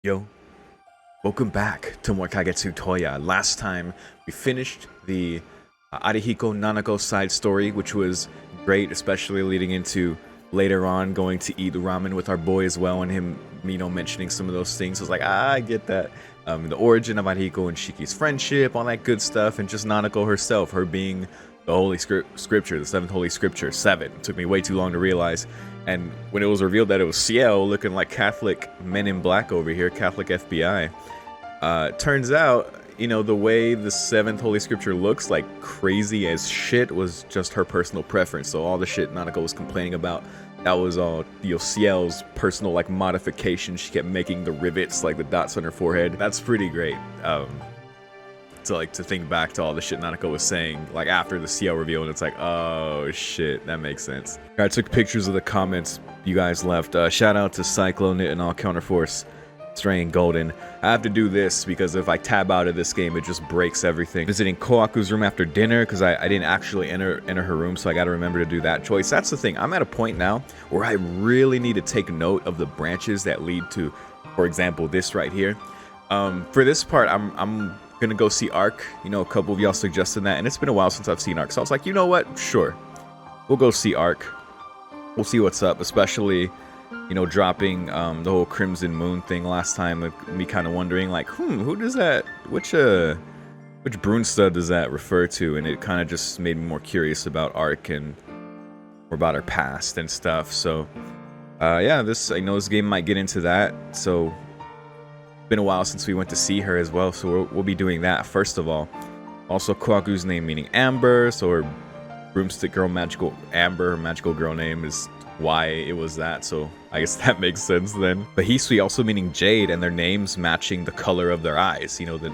Yo, welcome back to more Kagetsu Tohya. Last time we finished the Arihiko Nanako side story, which was great, especially leading into later on going to eat ramen with our boy as well, and him, mentioning some of those things. I was like, I get that. The origin of Arihiko and Shiki's friendship, all that good stuff, and just Nanako herself, her being the Holy Scripture, the seventh Holy Scripture, 7. It took me way too long to realize. And when it was revealed that it was Ciel looking like Catholic Men in Black over here, Catholic FBI, turns out, the way the 7th Holy Scripture looks like crazy as shit was just her personal preference. So all the shit Nanako was complaining about, that was all Ciel's personal modification. She kept making the rivets, the dots on her forehead. That's pretty great. To think back to all the shit Nanako was saying after the Ciel reveal, and it's oh shit, that makes sense. I took pictures of the comments you guys left. Shout out to Cyclone and all Counterforce, Strain Golden. I have to do this because if I tab out of this game, it just breaks everything. Visiting Koaku's room after dinner because I didn't actually enter her room, so I got to remember to do that choice. That's the thing. I'm at a point now where I really need to take note of the branches that lead to, for example, this right here. For this part, I'm gonna go see Arc. A couple of y'all suggested that, and it's been a while since I've seen Arc, so I was like, you know what, sure, we'll go see Arc. We'll see what's up, especially dropping the whole Crimson Moon thing last time, me kind of wondering who does that, which Brunstad does that refer to, and it kind of just made me more curious about Arc and more about her past and stuff. So yeah, this game might get into that. So been a while since we went to see her as well, so we'll be doing that first of all. Also, Koaku's name meaning Amber, so her broomstick girl, magical Amber, her magical girl name is why it was that, so I guess that makes sense then. But Hisui also meaning jade, and their names matching the color of their eyes, the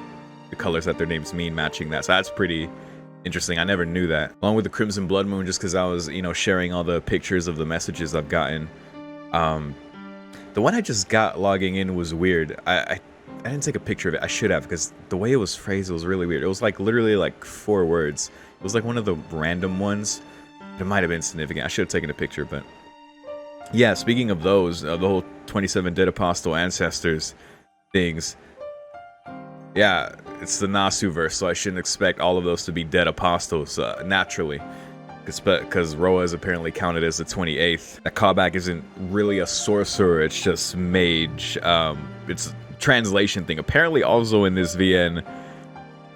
colors that their names mean matching that, so that's pretty interesting. I never knew that. Along with the Crimson Blood Moon, just because I was sharing all the pictures of the messages I've gotten. The one I just got logging in was weird. I didn't take a picture of it. I should have, because the way it was phrased, it was really weird. It was literally 4 words. It was one of the random ones. It might have been significant. I should have taken a picture, but yeah, speaking of those, the whole 27 Dead Apostle Ancestors things. Yeah, it's the Nasu verse, so I shouldn't expect all of those to be Dead Apostles naturally. Because Roa is apparently counted as the 28th. That callback isn't really a sorcerer, it's just mage. It's a translation thing. Apparently also in this VN,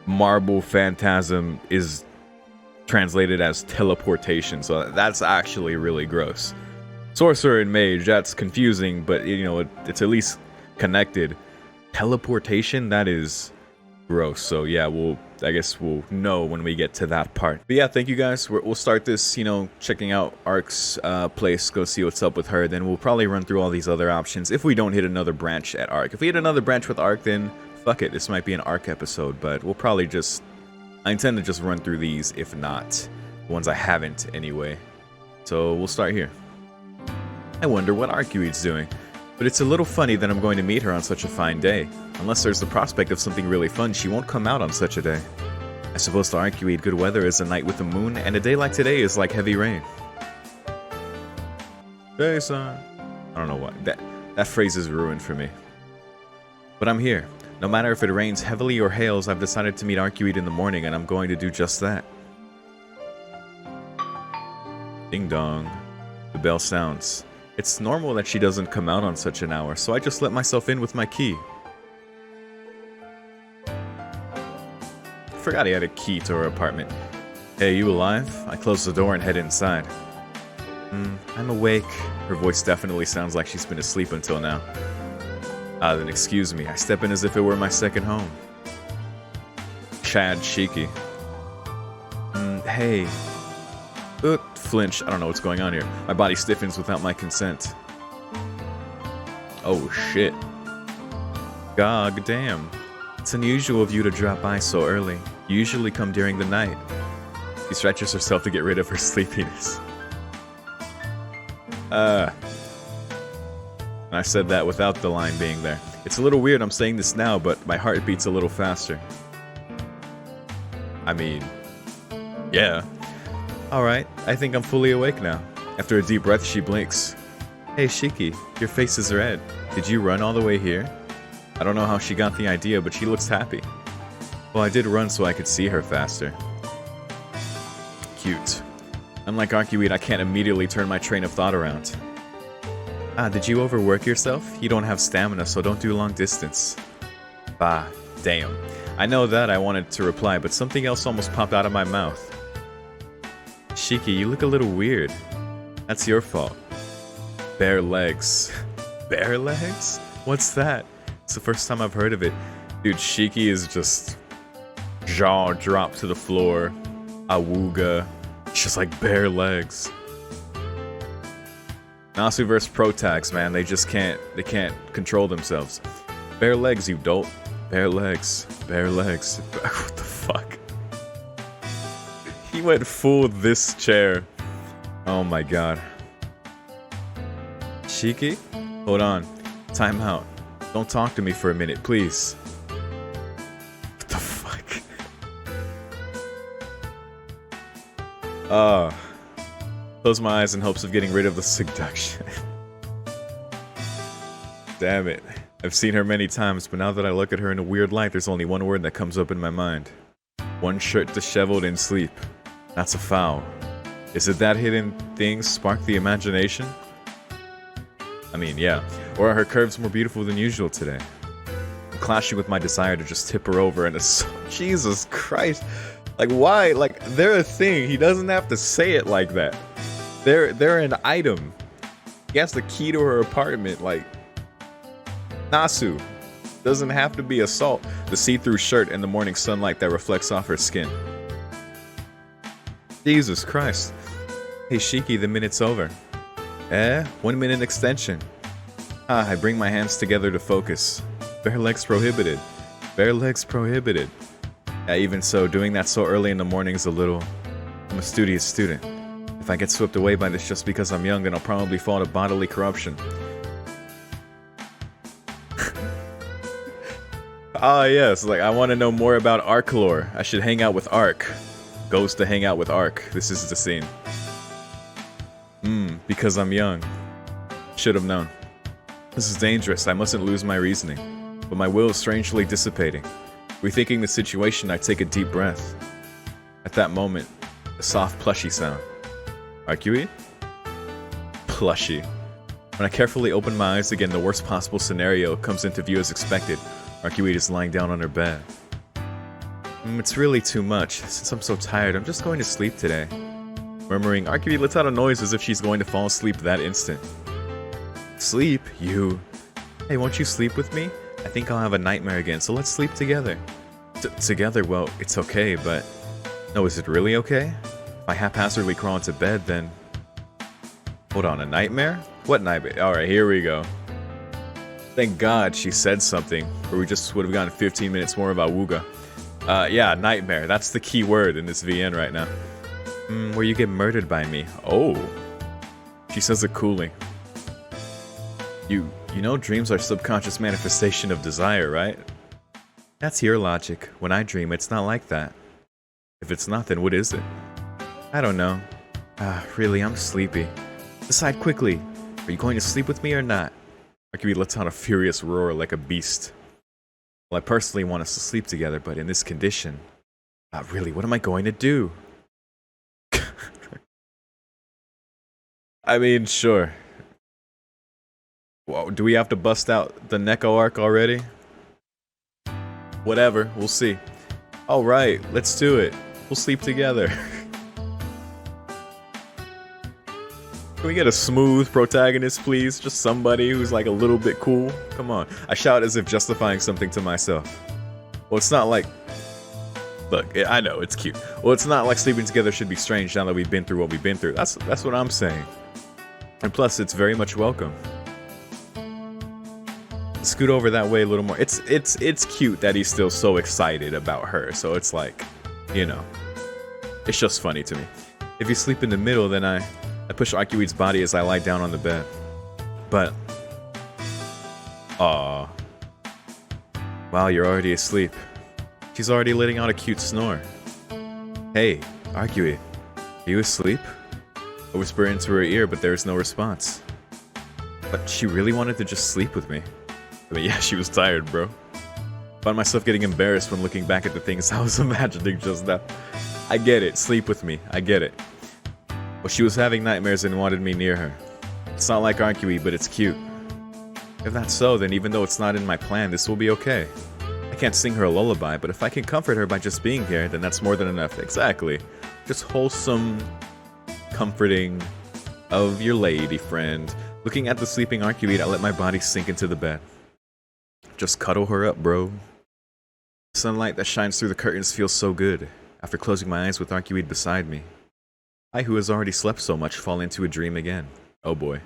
Marble Phantasm is translated as teleportation, so that's actually really gross. Sorcerer and mage, that's confusing, but it's at least connected. Teleportation, that is gross. So yeah, I guess we'll know when we get to that part. But yeah, thank you guys. We'll start this, checking out Arc's place, go see what's up with her. Then we'll probably run through all these other options if we don't hit another branch at Arc. If we hit another branch with Arc, then fuck it, this might be an Arc episode, but we'll probably I intend to just run through these, if not the ones I haven't anyway. So we'll start here. I wonder what Arcueid's doing. But it's a little funny that I'm going to meet her on such a fine day. Unless there's the prospect of something really fun, she won't come out on such a day. I suppose to Arcueid, good weather is a night with the moon, and a day like today is like heavy rain. Hey, son. I don't know why. That phrase is ruined for me. But I'm here. No matter if it rains heavily or hails, I've decided to meet Arcueid in the morning, and I'm going to do just that. Ding dong. The bell sounds. It's normal that she doesn't come out on such an hour, so I just let myself in with my key. Forgot he had a key to her apartment. Hey, you alive? I close the door and head inside. I'm awake. Her voice definitely sounds like she's been asleep until now. Then excuse me, I step in as if it were my second home. Chad Shiki. Hey. Flinch. I don't know what's going on here. My body stiffens without my consent. Oh shit. God damn. It's unusual of you to drop by so early. You usually come during the night. She stretches herself to get rid of her sleepiness. I said that without the line being there. It's a little weird I'm saying this now, but my heart beats a little faster. I mean, yeah. Alright, I think I'm fully awake now. After a deep breath, she blinks. Hey Shiki, your face is red. Did you run all the way here? I don't know how she got the idea, but she looks happy. Well, I did run so I could see her faster. Cute. Unlike Arcueid, I can't immediately turn my train of thought around. Ah, did you overwork yourself? You don't have stamina, so don't do long distance. Bah, damn. I know that I wanted to reply, but something else almost popped out of my mouth. Shiki, you look a little weird. That's your fault. Bare legs. Bare legs? What's that? It's the first time I've heard of it. Dude, Shiki is just jaw dropped to the floor. Awooga. It's just like bare legs. Nasu versus Protags, man. They can't control themselves. Bare legs, you dolt. Bare legs. Bare legs. What the fuck? He went full this chair. Oh my god. Shiki? Hold on. Time out. Don't talk to me for a minute, please. What the fuck? Close my eyes in hopes of getting rid of the seduction. Damn it. I've seen her many times, but now that I look at her in a weird light, there's only one word that comes up in my mind. One shirt disheveled in sleep. That's a foul. Is it that hidden things spark the imagination? I mean, yeah. Or are her curves more beautiful than usual today? I'm clashing with my desire to just tip her over and Jesus Christ. Like, why? Like, they're a thing. He doesn't have to say it like that. They're an item. He has the key to her apartment. Like, Nasu. Doesn't have to be assault. The see-through shirt and the morning sunlight that reflects off her skin. Jesus Christ. Hey Shiki, the minute's over. 1 minute extension. I bring my hands together to focus. Bare legs prohibited. Bare legs prohibited. Yeah, even so, doing that so early in the morning is a little... I'm a studious student. If I get swept away by this just because I'm young, then I'll probably fall to bodily corruption. Ah yes, like I want to know more about ARCerola. I should hang out with Arc. Goes to hang out with Arc. This is the scene. Because I'm young. Should have known. This is dangerous. I mustn't lose my reasoning. But my will is strangely dissipating. Rethinking the situation, I take a deep breath. At that moment, a soft plushy sound. Arcueid? Plushy. When I carefully open my eyes again, the worst possible scenario comes into view as expected. Arcueid is lying down on her bed. It's really too much. Since I'm so tired, I'm just going to sleep today. Murmuring, Arcueid lets out a noise as if she's going to fall asleep that instant. Sleep? You... Hey, won't you sleep with me? I think I'll have a nightmare again, so let's sleep together. Together? Well, it's okay, but... No, is it really okay? If I haphazardly crawl into bed, then... Hold on, a nightmare? What nightmare? Alright, here we go. Thank God she said something, or we just would have gotten 15 minutes more about Wooga. Yeah, nightmare. That's the key word in this VN right now. Where you get murdered by me. Oh. She says it coolly. You know dreams are subconscious manifestation of desire, right? That's your logic. When I dream, it's not like that. If it's not, then what is it? I don't know. Really, I'm sleepy. Decide quickly. Are you going to sleep with me or not? Arcueid lets out a furious roar like a beast. Well, I personally want us to sleep together, but in this condition... really, what am I going to do? I mean, sure. Whoa, do we have to bust out the Neko arc already? Whatever, we'll see. Alright, let's do it. We'll sleep together. Can we get a smooth protagonist, please? Just somebody who's like a little bit cool? Come on. I shout as if justifying something to myself. Well, it's not like... Look, I know, it's cute. Well, it's not like sleeping together should be strange now that we've been through what we've been through. That's what I'm saying. And plus, it's very much welcome. Scoot over that way a little more. It's cute that he's still so excited about her. So it's like, you know, it's just funny to me. If you sleep in the middle, then I push Arcueid's body as I lie down on the bed. But, aww. Wow, you're already asleep. She's already letting out a cute snore. Hey, Arcueid, are you asleep? I whisper into her ear, but there is no response. But she really wanted to just sleep with me. I mean, yeah, she was tired, bro. Found myself getting embarrassed when looking back at the things I was imagining just now. I get it. Sleep with me. I get it. Well, she was having nightmares and wanted me near her. It's not like Arcueid, but it's cute. If that's so, then even though it's not in my plan, this will be okay. I can't sing her a lullaby, but if I can comfort her by just being here, then that's more than enough. Exactly. Just wholesome comforting of your lady friend. Looking at the sleeping Arcueid, I let my body sink into the bed. Just cuddle her up, bro. Sunlight that shines through the curtains feels so good. After closing my eyes with Arcueid beside me, I, who has already slept so much, fall into a dream again. Oh boy.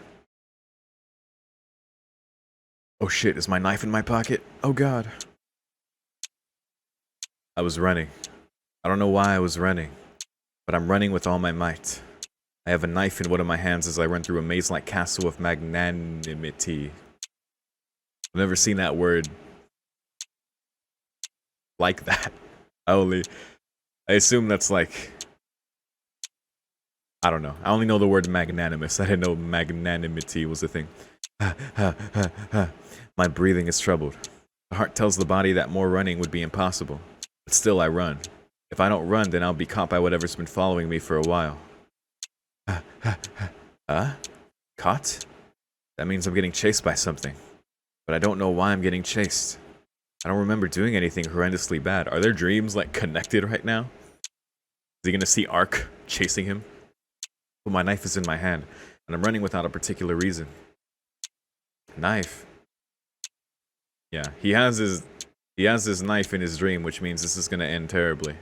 Oh shit, is my knife in my pocket? Oh god. I was running. I don't know why I was running, but I'm running with all my might. I have a knife in one of my hands as I run through a maze-like castle of magnanimity. I've never seen that word like that. I assume that's like, I don't know. I only know the word magnanimous. I didn't know magnanimity was a thing. My breathing is troubled. The heart tells the body that more running would be impossible. But still I run. If I don't run, then I'll be caught by whatever's been following me for a while. Caught? That means I'm getting chased by something. But I don't know why I'm getting chased. I don't remember doing anything horrendously bad. Are their dreams, like, connected right now? Is he gonna see Arc chasing him? Well, my knife is in my hand, and I'm running without a particular reason. Knife. Yeah, he has his knife in his dream, which means this is gonna end terribly.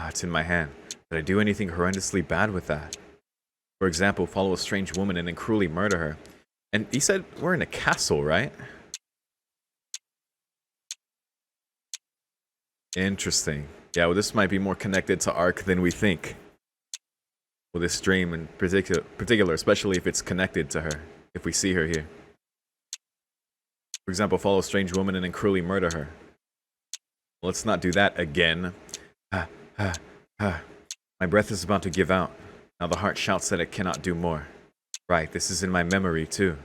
It's in my hand. Did I do anything horrendously bad with that? For example, follow a strange woman and then cruelly murder her. And he said we're in a castle, right? Interesting. Yeah, well, this might be more connected to Arc than we think. Well, this dream in particular, especially if it's connected to her, if we see her here. For example, follow a strange woman and then cruelly murder her. Well, let's not do that again. My breath is about to give out. Now the heart shouts that it cannot do more. Right, this is in my memory too.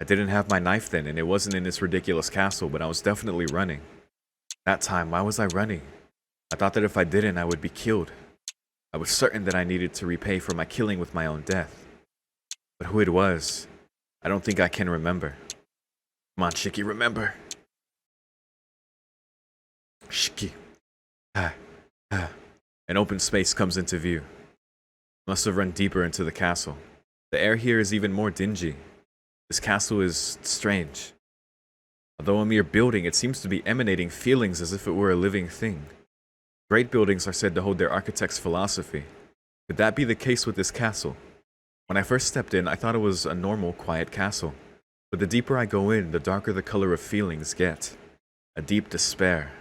I didn't have my knife then, and it wasn't in this ridiculous castle, but I was definitely running. That time, why was I running? I thought that if I didn't, I would be killed. I was certain that I needed to repay for my killing with my own death. But who it was, I don't think I can remember. Come on, Shiki, remember. Shiki. An open space comes into view. Must have run deeper into the castle. The air here is even more dingy. This castle is strange. Although a mere building, it seems to be emanating feelings as if it were a living thing. Great buildings are said to hold their architect's philosophy. Could that be the case with this castle? When I first stepped in, I thought it was a normal, quiet castle. But the deeper I go in, the darker the color of feelings get. A deep despair.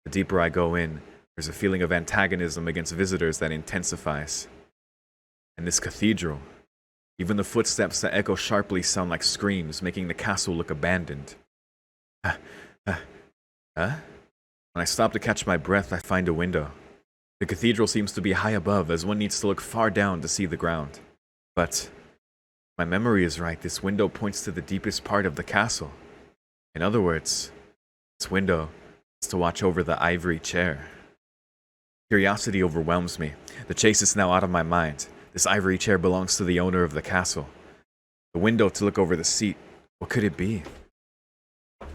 The deeper I go in, there's a feeling of antagonism against visitors that intensifies. And this cathedral, even the footsteps that echo sharply sound like screams, making the castle look abandoned. When I stop to catch my breath, I find a window. The cathedral seems to be high above, as one needs to look far down to see the ground. But my memory is right, this window points to the deepest part of the castle. In other words, this window is to watch over the ivory chair. Curiosity overwhelms me. The chase is now out of my mind. This ivory chair belongs to the owner of the castle. The window to look over the seat. What could it be?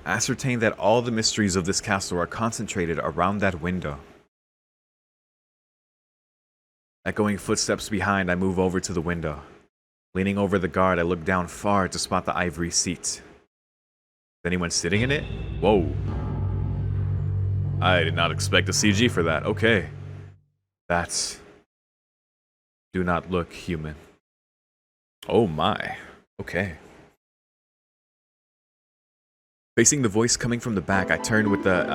I ascertain that all the mysteries of this castle are concentrated around that window. Echoing footsteps behind, I move over to the window. Leaning over the guard, I look down far to spot the ivory seat. Is anyone sitting in it? Whoa. I did not expect a CG for that. Okay. That's... do not look human. Oh my. Okay. Facing the voice coming from the back, I turned with the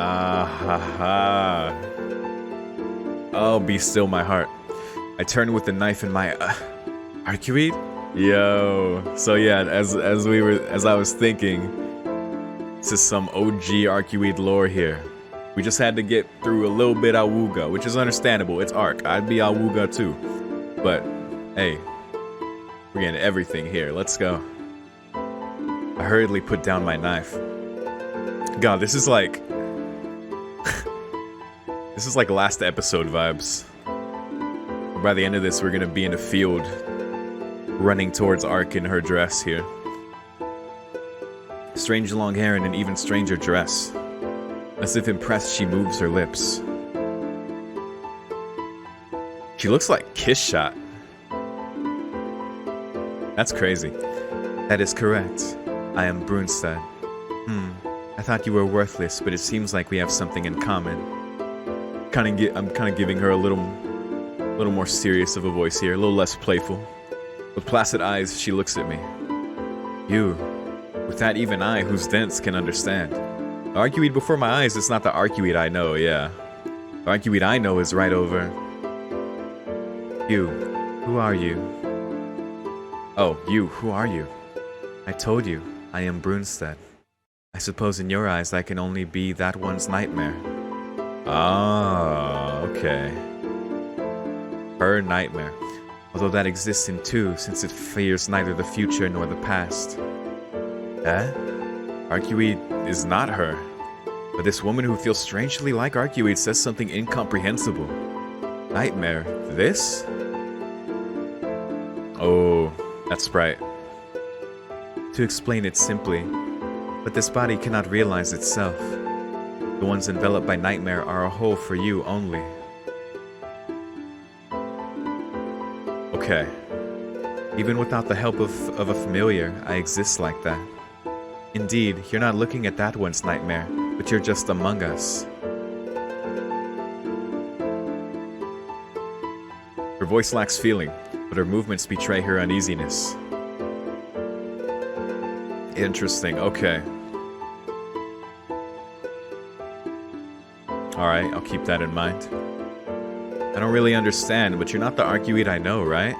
oh, be still my heart. I turned with the knife in my Arcueid? Yo. So yeah, as I was thinking, this is some OG Arcueid lore here. We just had to get through a little bit Awuga, which is understandable. It's Arc. I'd be Awuga too. But hey, we're getting everything here. Let's go. I hurriedly put down my knife. God, this is like... this is like last episode vibes. By the end of this, we're gonna be in a field running towards Arc in her dress here. Strange long hair and an even stranger dress. As if impressed, she moves her lips. She looks like Kiss Shot. That's crazy. That is correct. I am Brunstad. I thought you were worthless, but it seems like we have something in common. I'm kind of giving her a little more serious of a voice here, a little less playful. With placid eyes, she looks at me. You, with that even eye whose dents can understand. The Arcueid before my eyes is not the Arcueid I know, yeah. The Arcueid I know is right over. You, who are you? Oh, you, who are you? I told you, I am Brunstad. I suppose in your eyes I can only be that one's nightmare. Ah, okay. Her nightmare. Although that exists in two, since it fears neither the future nor the past. Arcueid is not her. But this woman who feels strangely like Arcueid says something incomprehensible. Nightmare. This? Oh, that's Sprite. To explain it simply, but this body cannot realize itself. The ones enveloped by nightmare are a whole for you only. Okay. Even without the help of a familiar, I exist like that. Indeed, you're not looking at that one's nightmare, but you're just among us. Her voice lacks feeling, but her movements betray her uneasiness. Interesting, okay. Alright, I'll keep that in mind. I don't really understand, but you're not the Arcueid I know, right?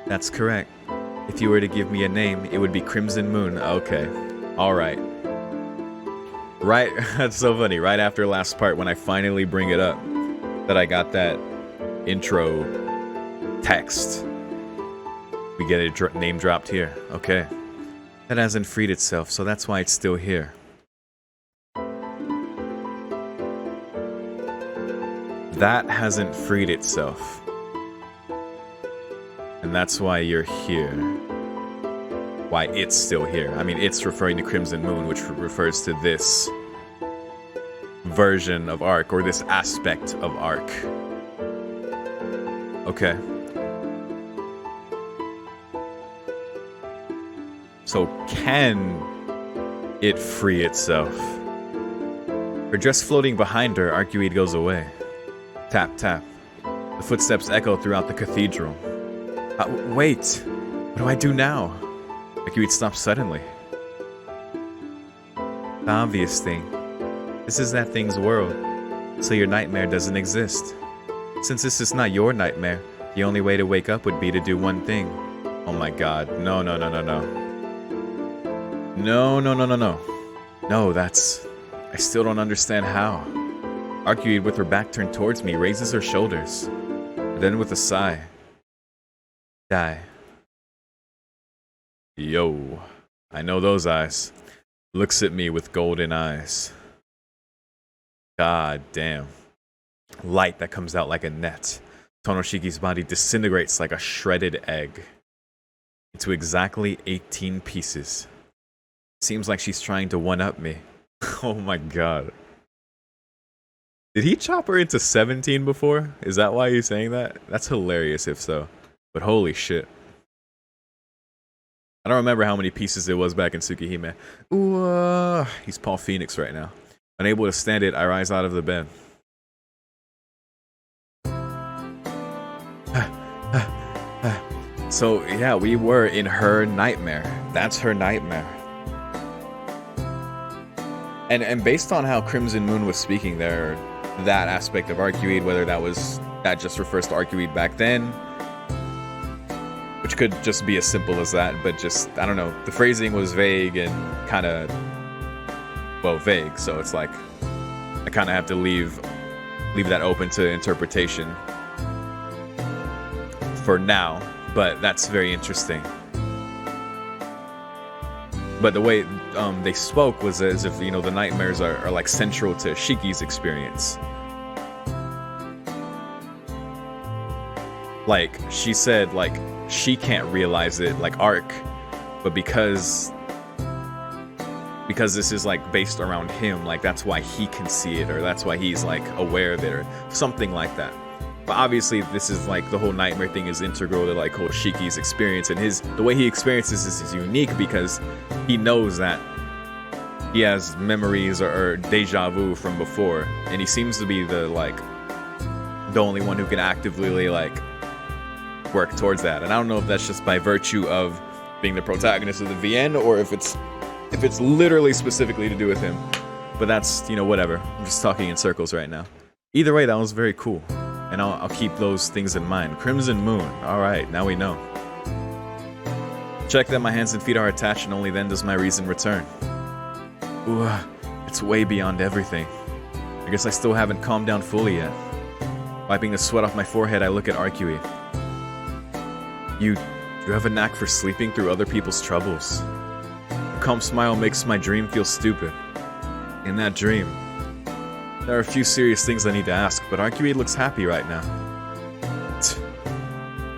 That's correct. If you were to give me a name, it would be Crimson Moon. Okay. Alright. Right, that's so funny. Right after last part, when I finally bring it up, that I got that intro text. We get it name dropped here. Okay. That hasn't freed itself, so that's why it's still here. That hasn't freed itself. And that's why you're here. Why it's still here. I mean, it's referring to Crimson Moon, which refers to this version of Arc, or this aspect of Arc. Okay. So can it free itself? Her dress floating behind her, Arcueid goes away. Tap, tap. The footsteps echo throughout the cathedral. Wait! What do I do now? Arcueid stops suddenly. The obvious thing. This is that thing's world, so your nightmare doesn't exist. Since this is not your nightmare, the only way to wake up would be to do one thing. Oh my god. No, no, no, no, no. No, no, no, no, no. No, that's... I still don't understand how. Arcueid, with her back turned towards me, raises her shoulders. But then with a sigh. Die. Yo. I know those eyes. Looks at me with golden eyes. God damn. Light that comes out like a net. Tonoshiki's body disintegrates like a shredded egg. Into exactly 18 pieces. Seems like she's trying to one-up me. Oh my god. Did he chop her into 17 before? Is that why he's saying that? That's hilarious if so. But holy shit. I don't remember how many pieces it was back in Tsukihime. Ooh, he's Paul Phoenix right now. Unable to stand it, I rise out of the bed. So, yeah, we were in her nightmare. That's her nightmare. And based on how Crimson Moon was speaking there, that aspect of Arcueid, whether that just refers to Arcueid back then, which could just be as simple as that, but just, I don't know, the phrasing was vague and kind of, well, vague, so it's like, I kind of have to leave that open to interpretation for now, but that's very interesting. But the way they spoke was as if, you know, the nightmares are like central to Shiki's experience. Like, she said, like, she can't realize it, like Arc, but because this is like based around him, like that's why he can see it, or that's why he's like aware of it, or something like that. But obviously this is like, the whole nightmare thing is integral to like whole Shiki's experience, and the way he experiences this is unique because he knows that he has memories or deja vu from before, and he seems to be the only one who can actively like work towards that. And I don't know if that's just by virtue of being the protagonist of the VN, or if it's literally specifically to do with him. But that's, you know, whatever. I'm just talking in circles right now. Either way, that was very cool, and I'll keep those things in mind. Crimson Moon. All right, now we know. Check that my hands and feet are attached, and only then does my reason return. Ooh, it's way beyond everything. I guess I still haven't calmed down fully yet. Wiping the sweat off my forehead, I look at Arcueid. You have a knack for sleeping through other people's troubles. A calm smile makes my dream feel stupid. In that dream, there are a few serious things I need to ask, but Arcueid looks happy right now.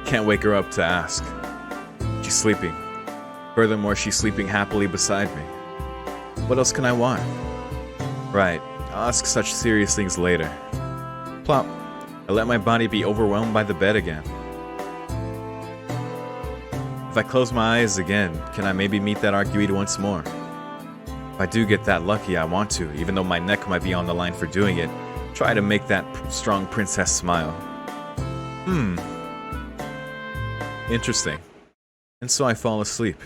Can't wake her up to ask. She's sleeping. Furthermore, she's sleeping happily beside me. What else can I want? Right, I'll ask such serious things later. Plop. I let my body be overwhelmed by the bed again. If I close my eyes again, can I maybe meet that Arcueid once more? If I do get that lucky, I want to, even though my neck might be on the line for doing it, try to make that strong princess smile. Interesting. And so I fall asleep.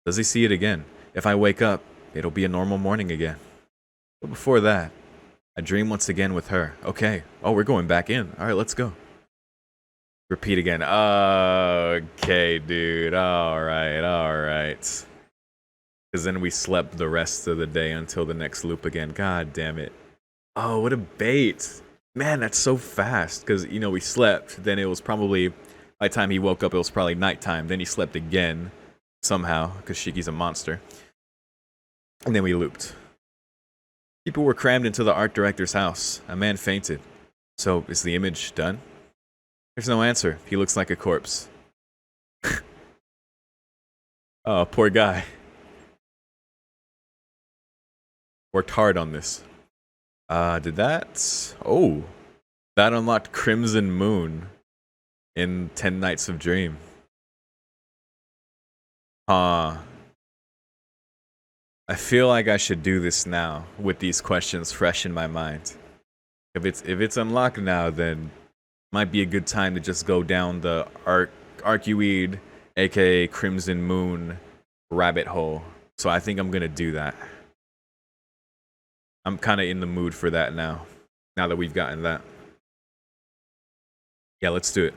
Does he see it again? If I wake up, it'll be a normal morning again. But before that, I dream once again with her. Okay. Oh, we're going back in. Alright, let's go. Repeat again. Okay, dude. Alright. Because then we slept the rest of the day until the next loop again. God damn it. Oh, what a bait. Man, that's so fast. Because, you know, we slept. Then it was probably, by the time he woke up, it was probably nighttime. Then he slept again. Somehow. Because Shiki's a monster. And then we looped. People were crammed into the art director's house. A man fainted. So, is the image done? There's no answer. He looks like a corpse. Oh, poor guy. Worked hard on this. Did that? Oh. That unlocked Crimson Moon in 10 Nights of Dream. I feel like I should do this now with these questions fresh in my mind. If it's unlocked now, then might be a good time to just go down the Arcueid, aka Crimson Moon, rabbit hole. So I think I'm gonna do that. I'm kind of in the mood for that now. Now that we've gotten that. Yeah, let's do it.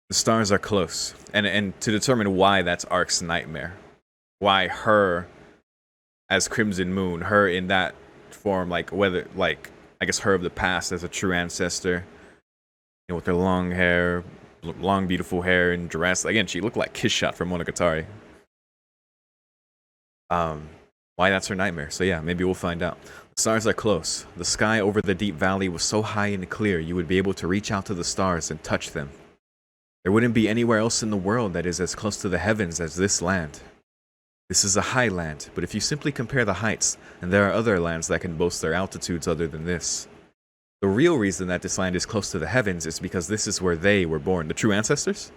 The stars are close. And to determine why that's Arc's nightmare. Why her as Crimson Moon, her in that form, like whether, like, I guess her of the past as a true ancestor. You know, with her long hair, long beautiful hair and dress. Again, she looked like Kiss Shot from Monogatari. Why that's her nightmare. So yeah, maybe we'll find out. The stars are close. The sky over the deep valley was so high and clear you would be able to reach out to the stars and touch them. There wouldn't be anywhere else in the world that is as close to the heavens as this land. This is a high land, but if you simply compare the heights, and there are other lands that can boast their altitudes other than this. The real reason that this land is close to the heavens is because this is where they were born, the true ancestors?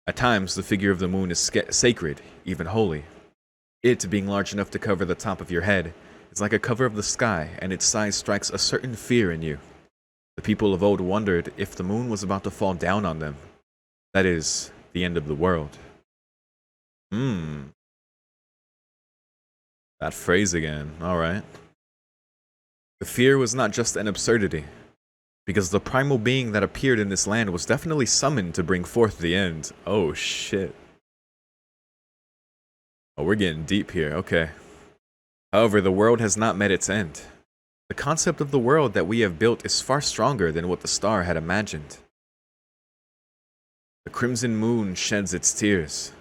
At times, the figure of the moon is sacred, even holy. It, being large enough to cover the top of your head, is like a cover of the sky, and its size strikes a certain fear in you. The people of old wondered if the moon was about to fall down on them. That is, the end of the world. That phrase again, alright. The fear was not just an absurdity, because the primal being that appeared in this land was definitely summoned to bring forth the end. Oh shit. Oh, we're getting deep here, okay. However, the world has not met its end. The concept of the world that we have built is far stronger than what the star had imagined. The crimson moon sheds its tears.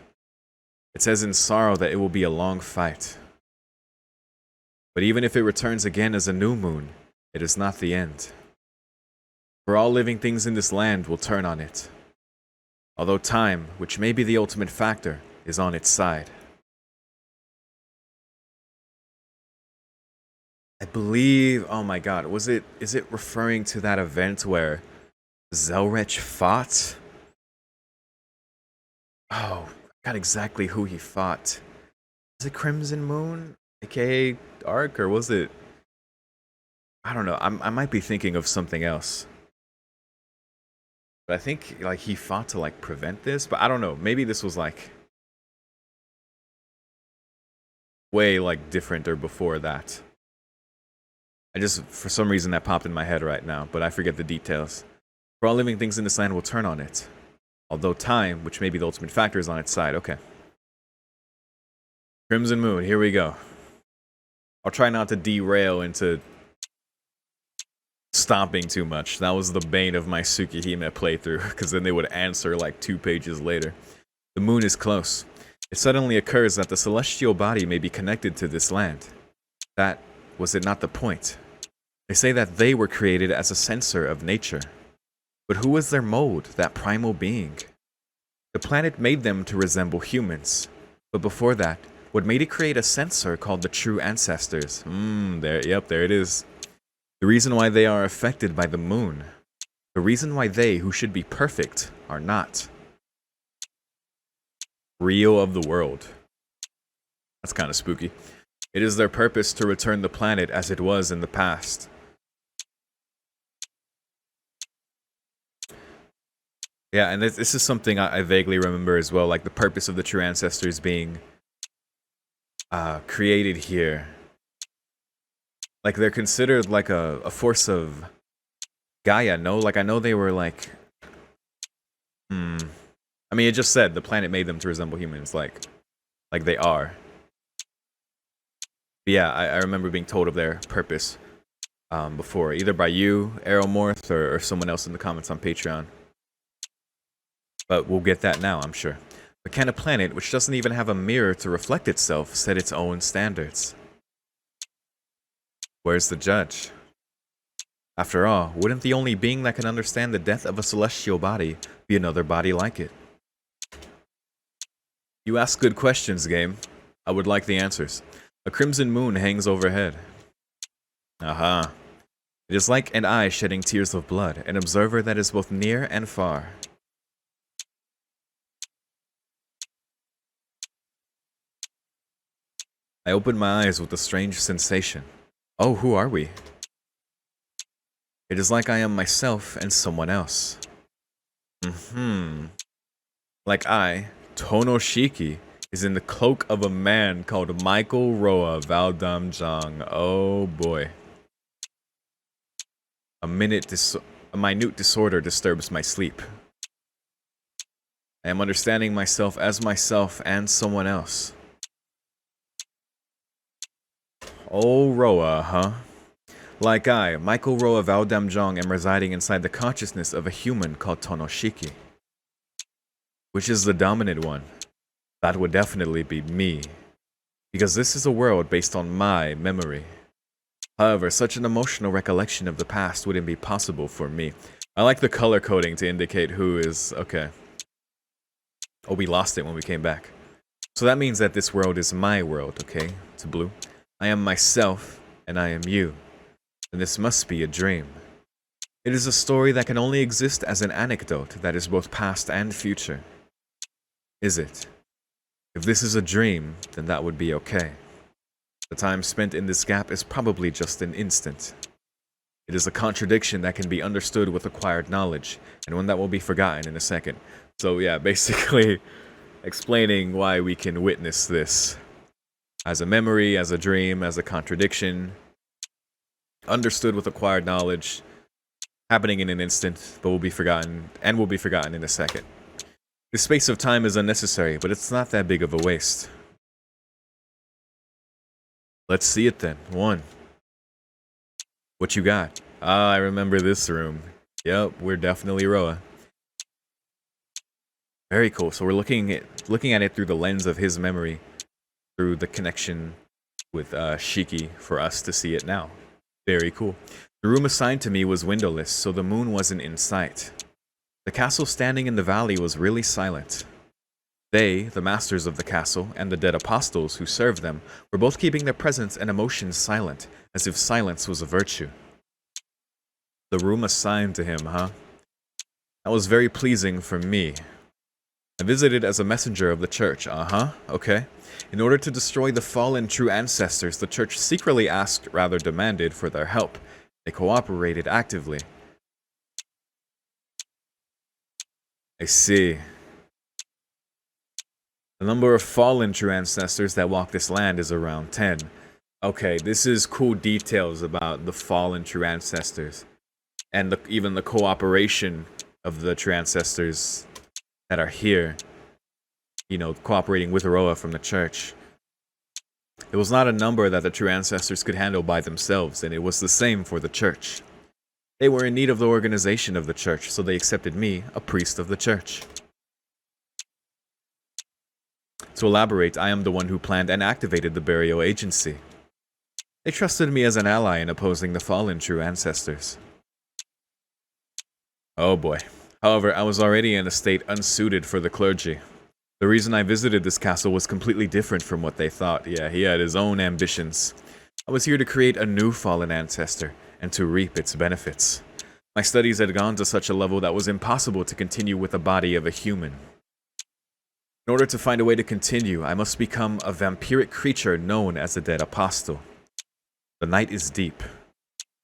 It says in sorrow that it will be a long fight. But even if it returns again as a new moon, it is not the end. For all living things in this land will turn on it. Although time, which may be the ultimate factor, is on its side. I believe, oh my god, is it referring to that event where Zelrech fought? Oh, I got exactly who he fought. Is it Crimson Moon, aka Arc, or was it? I don't know. I might be thinking of something else. But I think like he fought to like prevent this, but I don't know. Maybe this was like way like different or before that. I just, for some reason, that popped in my head right now, but I forget the details. For all living things in this land will turn on it. Although time, which may be the ultimate factor, is on its side. Okay. Crimson Moon, here we go. I'll try not to derail into stomping too much. That was the bane of my Tsukihime playthrough, because then they would answer like 2 pages later. The moon is close. It suddenly occurs that the celestial body may be connected to this land. That was it not the point? They say that they were created as a sensor of nature. But who was their mold, that primal being? The planet made them to resemble humans. But before that, what made it create a sensor called the true ancestors? There it is. The reason why they are affected by the moon. The reason why they, who should be perfect, are not. Rio of the world. That's kind of spooky. It is their purpose to return the planet as it was in the past. Yeah, and this is something I vaguely remember as well, like the purpose of the true ancestors being created here. Like, they're considered like a force of Gaia, no? Like, I know they were like... I mean, it just said the planet made them to resemble humans, like they are. But yeah, I remember being told of their purpose before, either by you, Aeromorph, or someone else in the comments on Patreon. But we'll get that now, I'm sure. But can a planet, which doesn't even have a mirror to reflect itself, set its own standards? Where's the judge? After all, wouldn't the only being that can understand the death of a celestial body be another body like it? You ask good questions, game. I would like the answers. A crimson moon hangs overhead. Aha. It is like an eye shedding tears of blood, an observer that is both near and far. I open my eyes with a strange sensation. Oh, who are we? It is like I am myself and someone else. Like I, Tono Shiki, is in the cloak of a man called Michael Roa Valdamjang. Oh boy. A minute a minute disorder disturbs my sleep. I am understanding myself as myself and someone else. Oh, Roa, huh? Like I, Michael Roa Valdamjong, am residing inside the consciousness of a human called Tonoshiki. Which is the dominant one? That would definitely be me. Because this is a world based on my memory. However, such an emotional recollection of the past wouldn't be possible for me. I like the color coding to indicate who is... Okay. Oh, we lost it when we came back. So that means that this world is my world, okay? It's blue. I am myself, and I am you. And this must be a dream. It is a story that can only exist as an anecdote that is both past and future. Is it? If this is a dream, then that would be okay. The time spent in this gap is probably just an instant. It is a contradiction that can be understood with acquired knowledge, and one that will be forgotten in a second. So yeah, basically explaining why we can witness this. As a memory, as a dream, as a contradiction. Understood with acquired knowledge. Happening in an instant, but will be forgotten, and will be forgotten in a second. The space of time is unnecessary, but it's not that big of a waste. Let's see it then. 1. What you got? Ah, I remember this room. Yep, we're definitely Roa. Very cool. So we're looking at it through the lens of his memory, through the connection with Shiki for us to see it now. Very cool. The room assigned to me was windowless, so the moon wasn't in sight. The castle standing in the valley was really silent. They, the masters of the castle, and the dead apostles who served them, were both keeping their presence and emotions silent, as if silence was a virtue. The room assigned to him, huh? That was very pleasing for me. I visited as a messenger of the church, okay. In order to destroy the fallen true ancestors, the church secretly asked, rather demanded, for their help. They cooperated actively. I see. The number of fallen true ancestors that walk this land is around 10. Okay, this is cool details about the fallen true ancestors. And even the cooperation of the true ancestors that are here. You know, cooperating with YORO from the church. It was not a number that the true ancestors could handle by themselves, and it was the same for the church. They were in need of the organization of the church, so they accepted me, a priest of the church. To elaborate, I am the one who planned and activated the burial agency. They trusted me as an ally in opposing the fallen true ancestors. Oh boy. However, I was already in a state unsuited for the clergy. The reason I visited this castle was completely different from what they thought. Yeah, he had his own ambitions. I was here to create a new fallen ancestor, and to reap its benefits. My studies had gone to such a level that was impossible to continue with the body of a human. In order to find a way to continue, I must become a vampiric creature known as the Dead Apostle. The night is deep.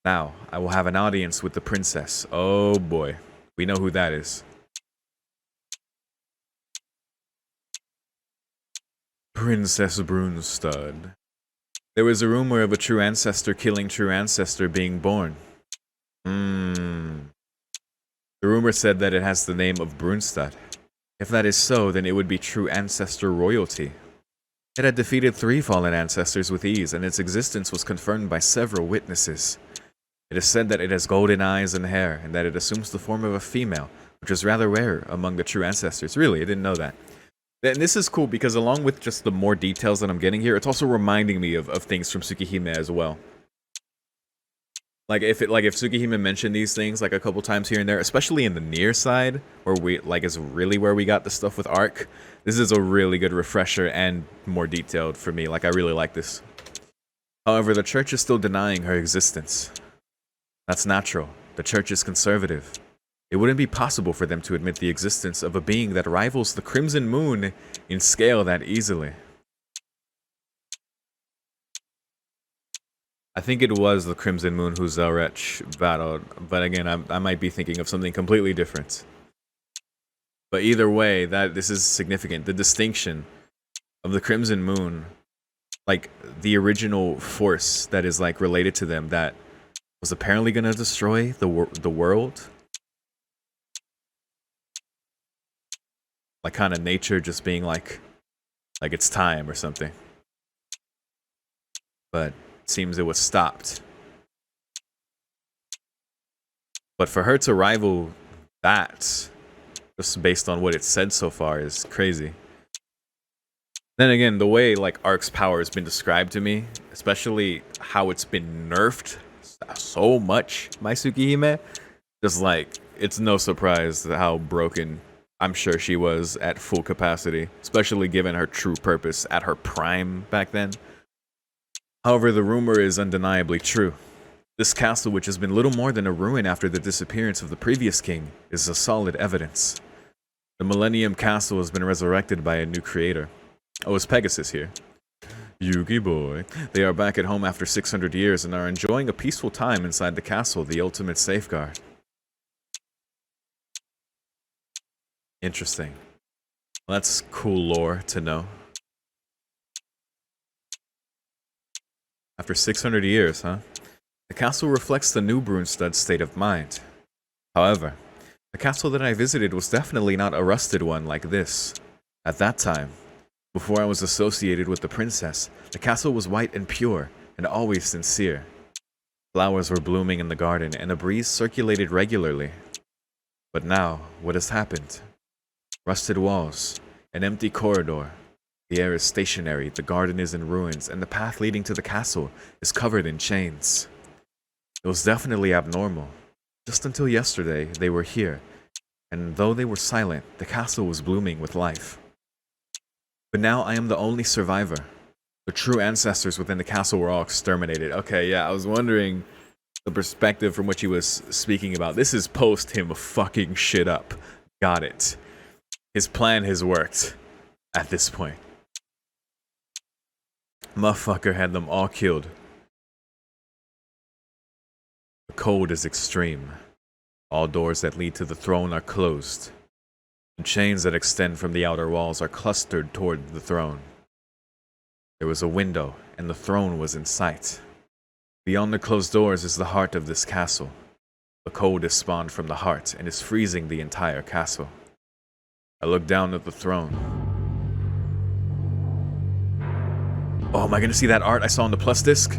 Now, I will have an audience with the princess. Oh boy, we know who that is. Princess Brunstad. There was a rumor of a true ancestor killing true ancestor being born. The rumor said that it has the name of Brunstad. If that is so, then it would be true ancestor royalty. It had defeated 3 fallen ancestors with ease, and its existence was confirmed by several witnesses. It is said that it has golden eyes and hair, and that it assumes the form of a female, which is rather rare among the true ancestors. Really, I didn't know that. And this is cool because along with just the more details that I'm getting here, it's also reminding me of things from Tsukihime as well. Like if Tsukihime mentioned these things like a couple times here and there, especially in the near side, where is really where we got the stuff with Arc. This is a really good refresher and more detailed for me. Like I really like this. However, the church is still denying her existence. That's natural. The church is conservative. It wouldn't be possible for them to admit the existence of a being that rivals the Crimson Moon in scale that easily. I think it was the Crimson Moon who Zelrech battled, but again, I might be thinking of something completely different. But either way, this is significant. The distinction of the Crimson Moon, like the original force that is like related to them that was apparently going to destroy the world. Like kind of nature just being like it's time or something. But seems it was stopped. But for her to rival that, just based on what it said so far, is crazy. Then again, the way like Arc's power has been described to me, especially how it's been nerfed so much by Tsukihime, just like it's no surprise how broken I'm sure she was at full capacity, especially given her true purpose at her prime back then. However, the rumor is undeniably true. This castle, which has been little more than a ruin after the disappearance of the previous king, is a solid evidence. The Millennium Castle has been resurrected by a new creator. Oh, is Pegasus here? Yugi boy. They are back at home after 600 years and are enjoying a peaceful time inside the castle, the ultimate safeguard. Interesting. Well, that's cool lore to know. After 600 years, huh? The castle reflects the new Brunstad's state of mind. However, the castle that I visited was definitely not a rusted one like this. At that time, before I was associated with the princess, the castle was white and pure, and always sincere. Flowers were blooming in the garden, and a breeze circulated regularly. But now, what has happened? Rusted walls, an empty corridor. The air is stationary, the garden is in ruins, and the path leading to the castle is covered in chains. It was definitely abnormal. Just until yesterday, they were here, and though they were silent, the castle was blooming with life. But now I am the only survivor. The true ancestors within the castle were all exterminated. Okay, yeah, I was wondering the perspective from which he was speaking about. This is post him fucking shit up. Got it. His plan has worked at this point. Motherfucker had them all killed. The cold is extreme. All doors that lead to the throne are closed. The chains that extend from the outer walls are clustered toward the throne. There was a window, and the throne was in sight. Beyond the closed doors is the heart of this castle. The cold is spawned from the heart and is freezing the entire castle. I look down at the throne. Oh, am I gonna see that art I saw on the plus disc?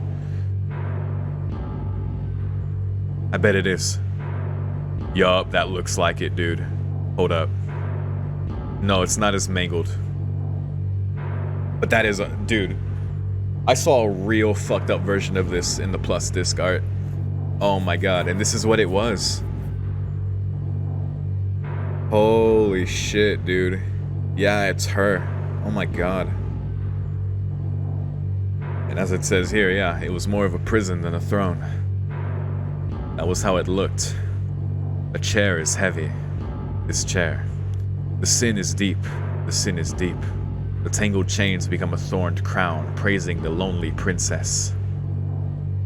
I bet it is. Yup, that looks like it, dude. Hold up. No, it's not as mangled. But that is dude. I saw a real fucked up version of this in the plus disc art. Oh my god, and this is what it was. Holy shit, dude. Yeah, it's her. Oh my god. And as it says here, yeah, it was more of a prison than a throne. That was how it looked. A chair is heavy. This chair. The sin is deep. The sin is deep. The tangled chains become a thorned crown, praising the lonely princess.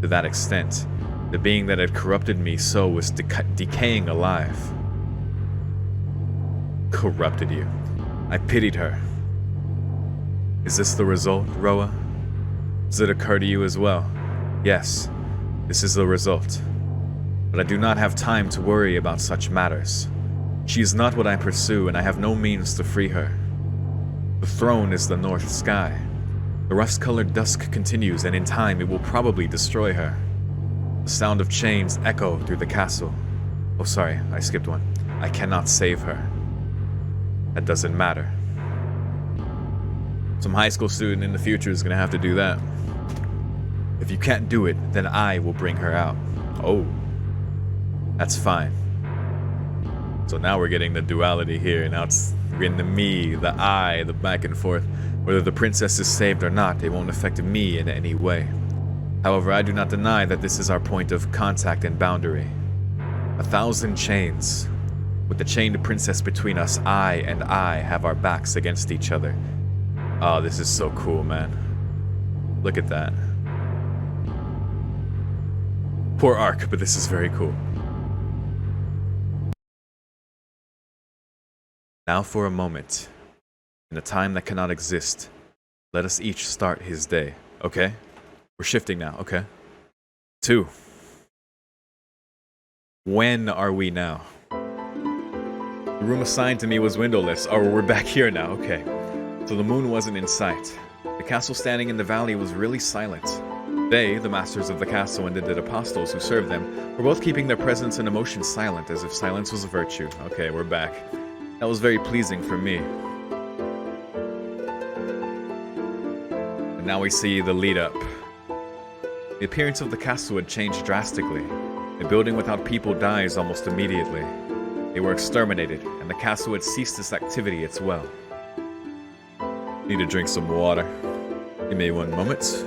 To that extent, the being that had corrupted me so was decaying alive. Corrupted you. I pitied her. Is this the result, Roa? Does it occur to you as well? Yes, this is the result. But I do not have time to worry about such matters. She is not what I pursue, and I have no means to free her. The throne is the north sky. The rust-colored dusk continues, and in time it will probably destroy her. The sound of chains echo through the castle. Oh, sorry, I skipped one. I cannot save her. That doesn't matter. Some high school student in the future is gonna have to do that. If you can't do it, then I will bring her out. Oh, that's fine. So now we're getting the duality here. Now it's getting the me, the I, the back and forth. Whether the princess is saved or not, it won't affect me in any way. However, I do not deny that this is our point of contact and boundary. 1,000 chains. With the chained princess between us, I and I have our backs against each other. Oh, this is so cool, man. Look at that. Poor Arc, but this is very cool. Now for a moment, in a time that cannot exist, let us each start his day, okay? We're shifting now, okay? 2. When are we now? The room assigned to me was windowless. Oh, we're back here now, okay. So the moon wasn't in sight. The castle standing in the valley was really silent. They, the masters of the castle and the apostles who served them, were both keeping their presence and emotions silent, as if silence was a virtue. Okay, we're back. That was very pleasing for me. And now we see the lead up. The appearance of the castle had changed drastically. A building without people dies almost immediately. They were exterminated, and the castle had ceased its activity as well. Need to drink some water. Give me one moment.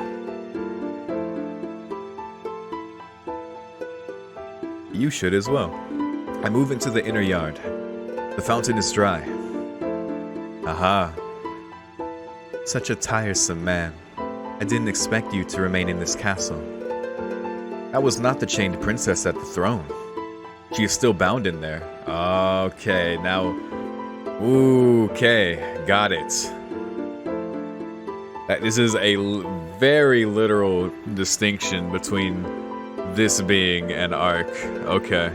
You should as well. I move into the inner yard. The fountain is dry. Aha. Such a tiresome man. I didn't expect you to remain in this castle. That was not the chained princess at the throne. She is still bound in there. Okay, now... Okay, got it. This is a very literal distinction between this being and Arc. Okay.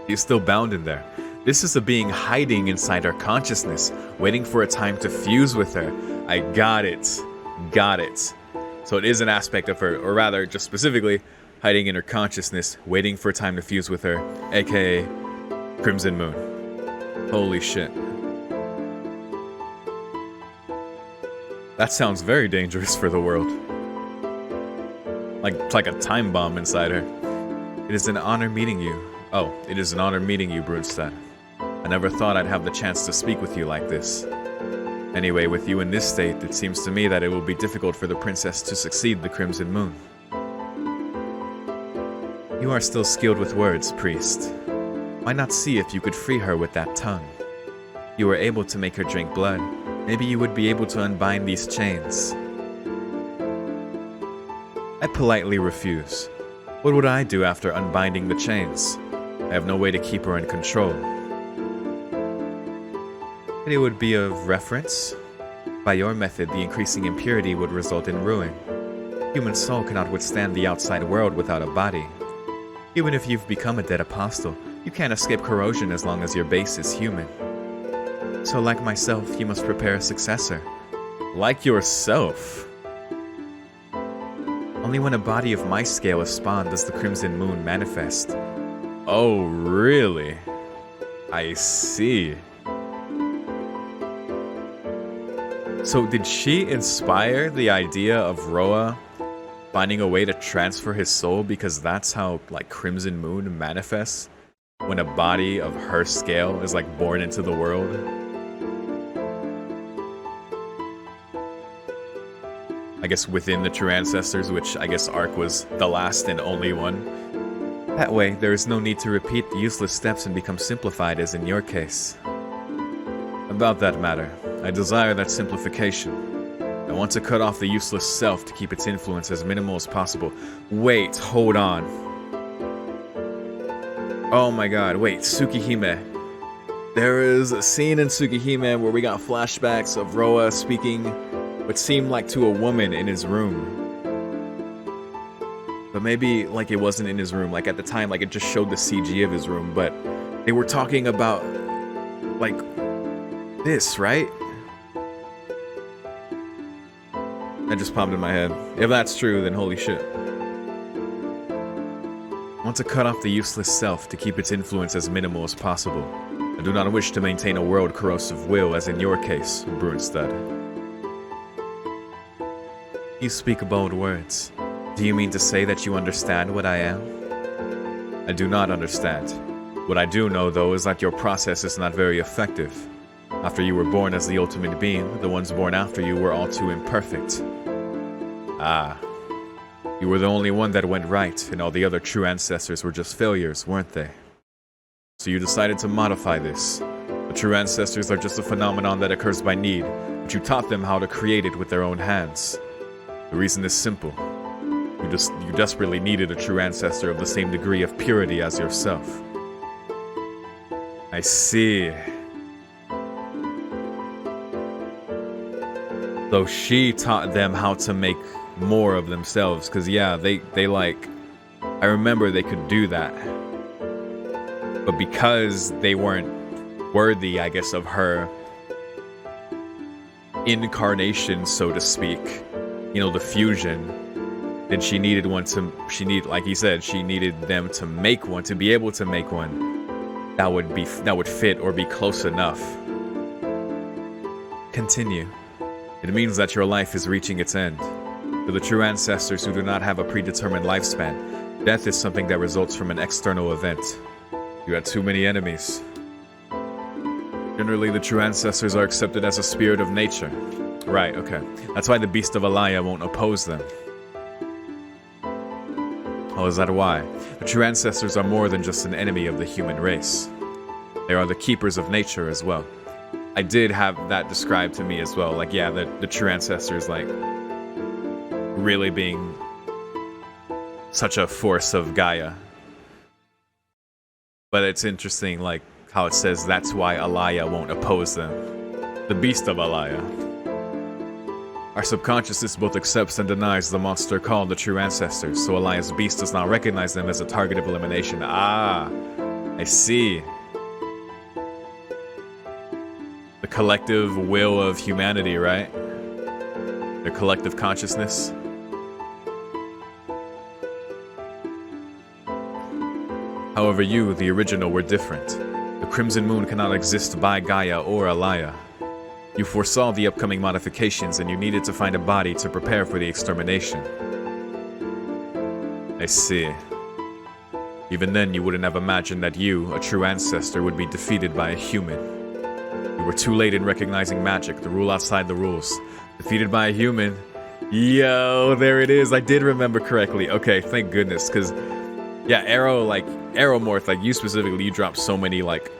He's still bound in there. This is a being hiding inside her consciousness, waiting for a time to fuse with her. I got it. Got it. So it is an aspect of her, or rather, just specifically, hiding in her consciousness, waiting for a time to fuse with her, aka Crimson Moon. Holy shit. That sounds very dangerous for the world. Like a time bomb inside her. It is an honor meeting you. Oh, it is an honor meeting you, Brunstad. I never thought I'd have the chance to speak with you like this. Anyway, with you in this state, it seems to me that it will be difficult for the princess to succeed the Crimson Moon. You are still skilled with words, priest. Why not see if you could free her with that tongue? You were able to make her drink blood. Maybe you would be able to unbind these chains. I politely refuse. What would I do after unbinding the chains? I have no way to keep her in control. It would be of reference. By your method, the increasing impurity would result in ruin. Human soul cannot withstand the outside world without a body. Even if you've become a dead apostle, you can't escape corrosion as long as your base is human. So like myself, you must prepare a successor. Like yourself? Only when a body of my scale is spawned does the Crimson Moon manifest. Oh, really? I see. So did she inspire the idea of Roa finding a way to transfer his soul because that's how, like, Crimson Moon manifests? When a body of her scale is, like, born into the world? I guess within the true ancestors, which I guess Arc was the last and only one. That way, there is no need to repeat useless steps and become simplified as in your case. About that matter, I desire that simplification. I want to cut off the useless self to keep its influence as minimal as possible. Wait, hold on. Oh my god, wait, Tsukihime. There is a scene in Tsukihime where we got flashbacks of Roa speaking what seemed like to a woman in his room. But maybe, like, it wasn't in his room. Like, at the time, like, it just showed the CG of his room. But they were talking about, like, this, right? That just popped in my head. If that's true, then holy shit. I want to cut off the useless self to keep its influence as minimal as possible. I do not wish to maintain a world corrosive will, as in your case, Brunstad. You speak bold words. Do you mean to say that you understand what I am? I do not understand. What I do know, though, is that your process is not very effective. After you were born as the ultimate being, the ones born after you were all too imperfect. Ah. You were the only one that went right, and all the other true ancestors were just failures, weren't they? So you decided to modify this. The true ancestors are just a phenomenon that occurs by need, but you taught them how to create it with their own hands. The reason is simple. You desperately needed a true ancestor of the same degree of purity as yourself. I see. So she taught them how to make more of themselves, because yeah, they like, I remember they could do that. But because they weren't worthy, I guess, of her incarnation, so to speak, you know, the fusion, then she needed one to, like he said, she needed them to make one, to be able to make one that would fit or be close enough. Continue. It means that your life is reaching its end. To the true ancestors who do not have a predetermined lifespan, death is something that results from an external event. You had too many enemies. Generally, the true ancestors are accepted as a spirit of nature. Right, okay. That's why the Beast of Alaya won't oppose them. Oh, is that why? The true ancestors are more than just an enemy of the human race. They are the keepers of nature as well. I did have that described to me as well. Like, yeah, the true ancestors, like, really being such a force of Gaia. But it's interesting, like, how it says that's why Alaya won't oppose them. The Beast of Alaya. Our subconsciousness both accepts and denies the monster called the true ancestors, so Alaya's beast does not recognize them as a target of elimination. Ah, I see. The collective will of humanity, right? Their collective consciousness. However, you, the original, were different. The Crimson Moon cannot exist by Gaia or Alaya. You foresaw the upcoming modifications and you needed to find a body to prepare for the extermination. I see. Even then, you wouldn't have imagined that you, a true ancestor, would be defeated by a human. You were too late in recognizing magic, the rule outside the rules. Defeated by a human. Yo, there it is. I did remember correctly. Okay, thank goodness, because, yeah, Aeromorph, like, you specifically, you dropped so many, like,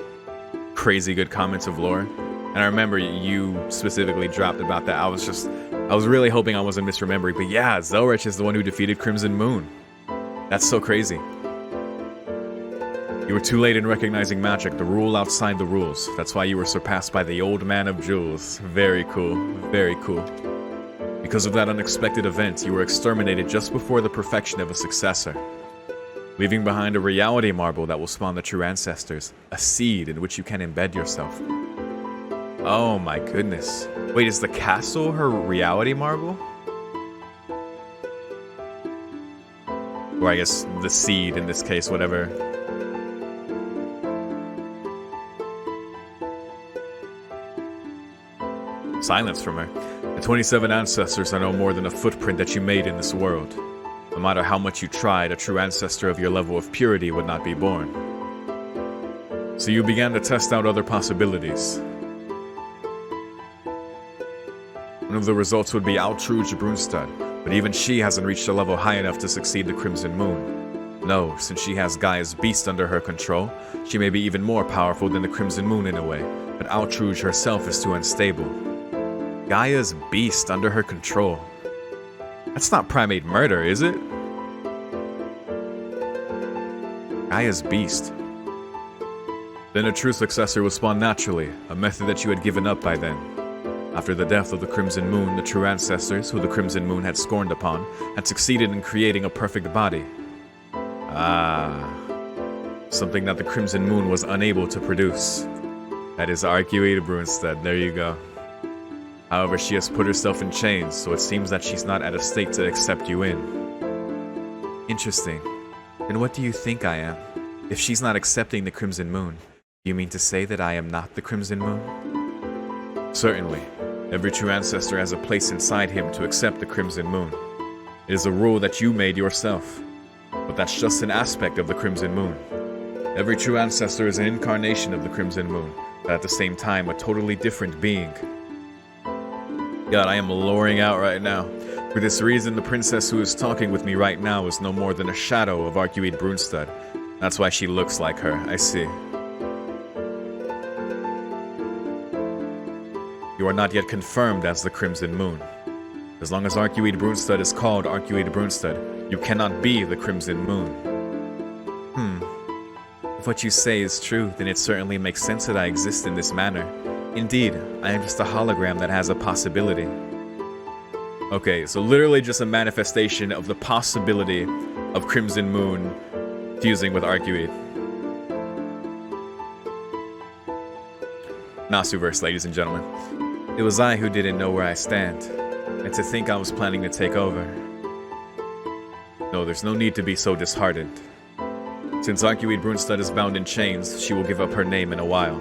crazy good comments of lore. And I remember you specifically dropped about that. I was really hoping I wasn't misremembering. But yeah, Zelrich is the one who defeated Crimson Moon. That's so crazy. You were too late in recognizing magic, the rule outside the rules. That's why you were surpassed by the Old Man of Jewels. Very cool, very cool. Because of that unexpected event, you were exterminated just before the perfection of a successor, leaving behind a reality marble that will spawn the true ancestors, a seed in which you can embed yourself. Oh my goodness. Wait, is the castle her reality marble? Or I guess the seed in this case, whatever. Silence from her. The 27 ancestors are no more than a footprint that you made in this world. No matter how much you tried, a true ancestor of your level of purity would not be born. So you began to test out other possibilities. One of the results would be Arcueid Brunstad, but even she hasn't reached a level high enough to succeed the Crimson Moon. No, since she has Gaia's beast under her control, she may be even more powerful than the Crimson Moon in a way, but Arcueid herself is too unstable. Gaia's beast under her control. That's not primate murder, is it? Gaia's beast. Then a true successor will spawn naturally, a method that you had given up by then. After the death of the Crimson Moon, the true ancestors, who the Crimson Moon had scorned upon, had succeeded in creating a perfect body. Something that the Crimson Moon was unable to produce. That is Arcueid Brunstad, there you go. However, she has put herself in chains, so it seems that she's not at a state to accept you in. Interesting. Then what do you think I am? If she's not accepting the Crimson Moon, do you mean to say that I am not the Crimson Moon? Certainly. Every true ancestor has a place inside him to accept the Crimson Moon. It is a rule that you made yourself. But that's just an aspect of the Crimson Moon. Every true ancestor is an incarnation of the Crimson Moon, but at the same time a totally different being. God, I am loring out right now. For this reason, the princess who is talking with me right now is no more than a shadow of Arcueid Brunstad. That's why she looks like her, I see. You are not yet confirmed as the Crimson Moon. As long as Arcueid Brunstad is called Arcueid Brunstad, you cannot be the Crimson Moon. If what you say is true, then it certainly makes sense that I exist in this manner. Indeed, I am just a hologram that has a possibility. Okay, so literally just a manifestation of the possibility of Crimson Moon fusing with Arcueid. Nasuverse, ladies and gentlemen. It was I who didn't know where I stand, and to think I was planning to take over. No, there's no need to be so disheartened. Since Arcueid Brunstad is bound in chains, she will give up her name in a while.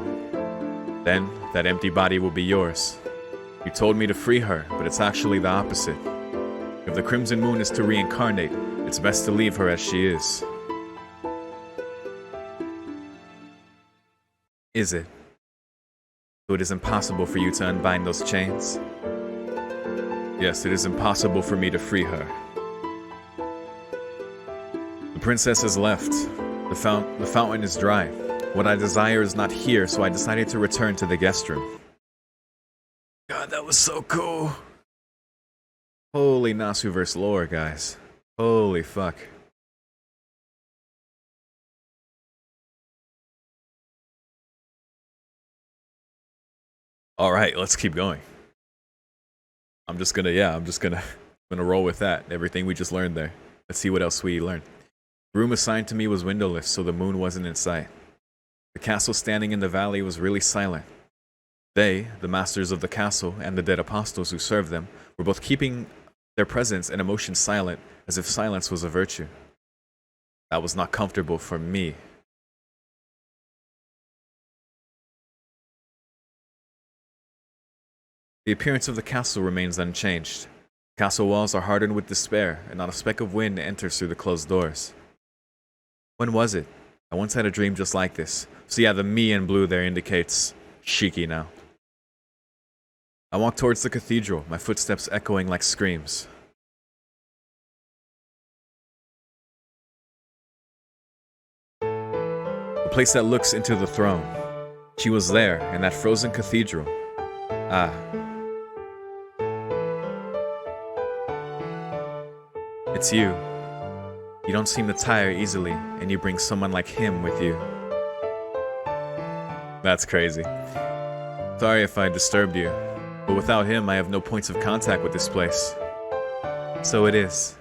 Then, that empty body will be yours. You told me to free her, but it's actually the opposite. If the Crimson Moon is to reincarnate, it's best to leave her as she is. Is it? So it is impossible for you to unbind those chains? Yes, it is impossible for me to free her. The princess has left. The fountain is dry. What I desire is not here, so I decided to return to the guest room. God, that was so cool. Holy Nasuverse lore, guys. Holy fuck. Alright, let's keep going. I'm just gonna roll with that. Everything we just learned there. Let's see what else we learned. The room assigned to me was windowless, so the moon wasn't in sight. The castle standing in the valley was really silent. They, the masters of the castle, and the dead apostles who served them, were both keeping their presence and emotions silent, as if silence was a virtue. That was not comfortable for me. The appearance of the castle remains unchanged. Castle walls are hardened with despair, and not a speck of wind enters through the closed doors. When was it? I once had a dream just like this. So yeah, the me in blue there indicates Shiki now. I walk towards the cathedral, my footsteps echoing like screams. The place that looks into the throne. She was there, in that frozen cathedral. Ah. It's you. You don't seem to tire easily, and you bring someone like him with you. That's crazy. Sorry if I disturbed you, but without him I have no points of contact with this place. So it is.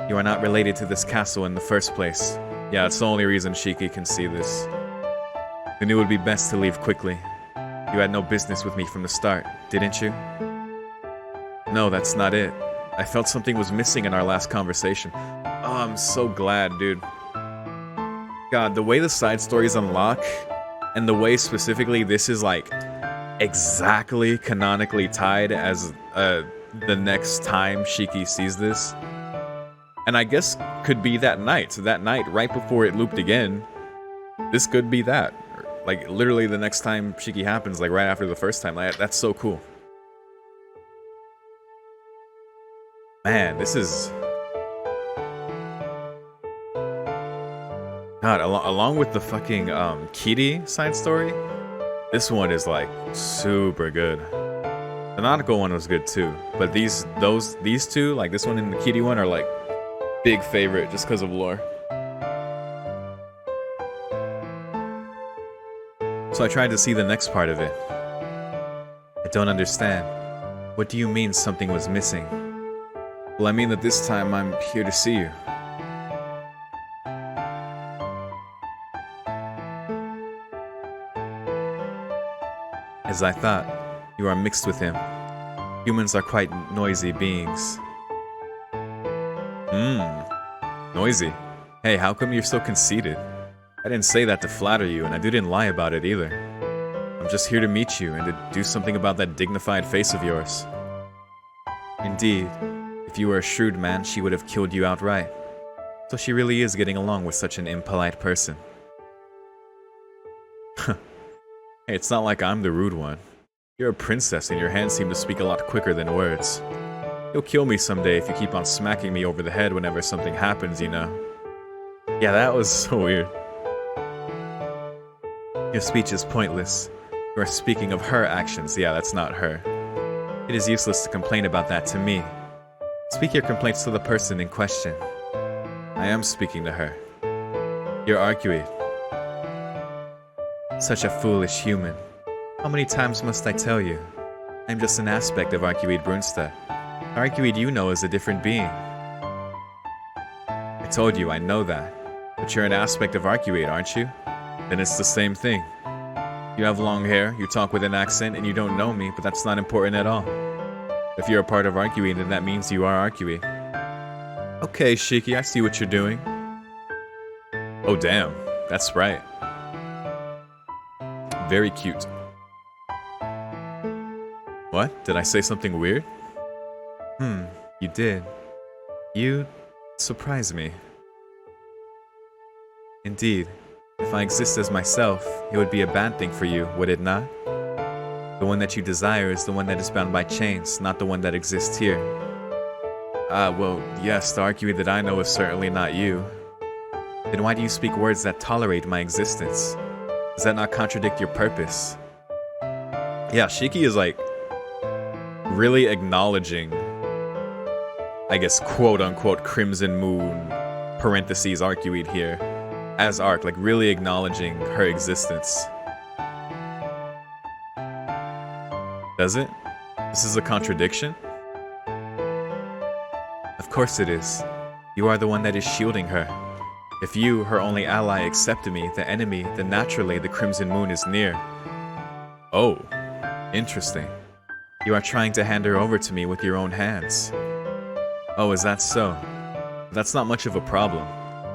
You are not related to this castle in the first place. Yeah, it's the only reason Shiki can see this. I knew it would be best to leave quickly. You had no business with me from the start, didn't you? No, that's not it. I felt something was missing in our last conversation. Oh, I'm so glad, dude. God, the way the side stories unlock, and the way specifically this is like exactly canonically tied as the next time Shiki sees this. And I guess could be that night. So that night, right before it looped again, this could be that. Like, literally the next time Shiki happens, like right after the first time. Like, that's so cool. Man, this is... God, along with the fucking Kiri side story, this one is like super good. The nautical one was good too, but these two, like this one and the Kiri one, are like big favorite just because of lore. So I tried to see the next part of it. I don't understand. What do you mean something was missing? Well, I mean that this time I'm here to see you. As I thought, you are mixed with him. Humans are quite noisy beings. Noisy. Hey, how come you're so conceited? I didn't say that to flatter you, and I didn't lie about it either. I'm just here to meet you and to do something about that dignified face of yours. Indeed, if you were a shrewd man, she would have killed you outright. So she really is getting along with such an impolite person. Hey, it's not like I'm the rude one. You're a princess and your hands seem to speak a lot quicker than words. You'll kill me someday if you keep on smacking me over the head whenever something happens, you know. Yeah, that was so weird. Your speech is pointless. You are speaking of her actions. Yeah, that's not her. It is useless to complain about that to me. Speak your complaints to the person in question. I am speaking to her. You're Arcueid. Such a foolish human. How many times must I tell you? I'm just an aspect of Arcueid Brunstad. Arcueid you know is a different being. I told you, I know that. But you're an aspect of Arcueid, aren't you? Then it's the same thing. You have long hair, you talk with an accent, and you don't know me, but that's not important at all. If you're a part of Arcueid, then that means you are Arcueid. Okay, Shiki, I see what you're doing. Oh damn, that's right. Very cute. What? Did I say something weird? You did. You surprised me. Indeed. If I exist as myself, it would be a bad thing for you, would it not? The one that you desire is the one that is bound by chains, not the one that exists here. Well, yes, the Arcueid that I know is certainly not you. Then why do you speak words that tolerate my existence? Does that not contradict your purpose? Yeah, Shiki is like really acknowledging, I guess, quote-unquote Crimson Moon, parentheses Arcueid here, as Arc, like really acknowledging her existence. Does it? This is a contradiction? Of course it is. You are the one that is shielding her. If you, her only ally, accept me, the enemy, then naturally the Crimson Moon is near. Oh, interesting. You are trying to hand her over to me with your own hands. Oh, is that so? That's not much of a problem.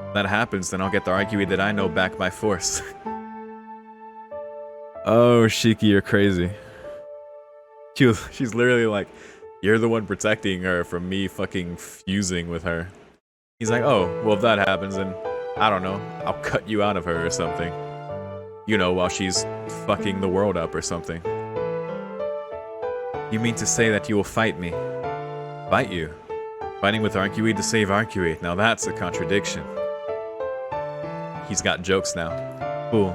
If that happens, then I'll get the Arcueid that I know back by force. Oh, Shiki, you're crazy. She's literally like, you're the one protecting her from me fucking fusing with her. He's like, oh, well, if that happens, then I don't know, I'll cut you out of her or something. You know, while she's fucking the world up or something. You mean to say that you will fight me? Fight you? Fighting with Arcueid to save Arcueid. Now that's a contradiction. He's got jokes now. Fool.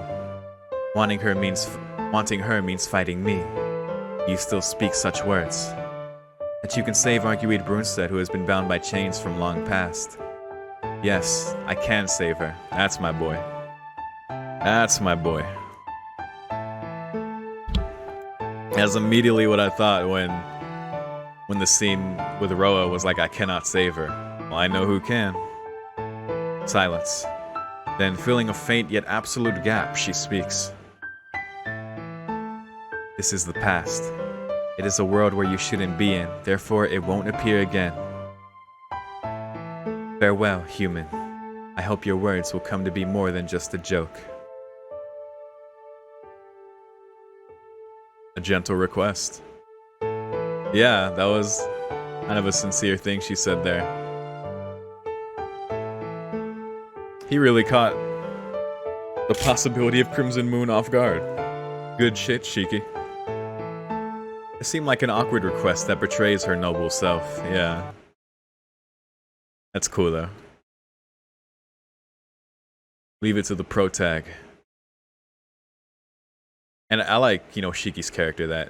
Wanting her means fighting me. You still speak such words. That you can save Arcueid Brunstead, who has been bound by chains from long past. Yes, I can save her. That's my boy. That's my boy. That's immediately what I thought when the scene with Roa was like, I cannot save her. Well, I know who can. Silence. Then, filling a faint yet absolute gap, she speaks. This is the past. It is a world where you shouldn't be in, therefore it won't appear again. Farewell, human. I hope your words will come to be more than just a joke. A gentle request. Yeah, that was kind of a sincere thing she said there. He really caught the possibility of Crimson Moon off guard. Good shit, Shiki. It seemed like an awkward request that betrays her noble self, yeah. That's cool though. Leave it to the protag. And I like, you know, Shiki's character that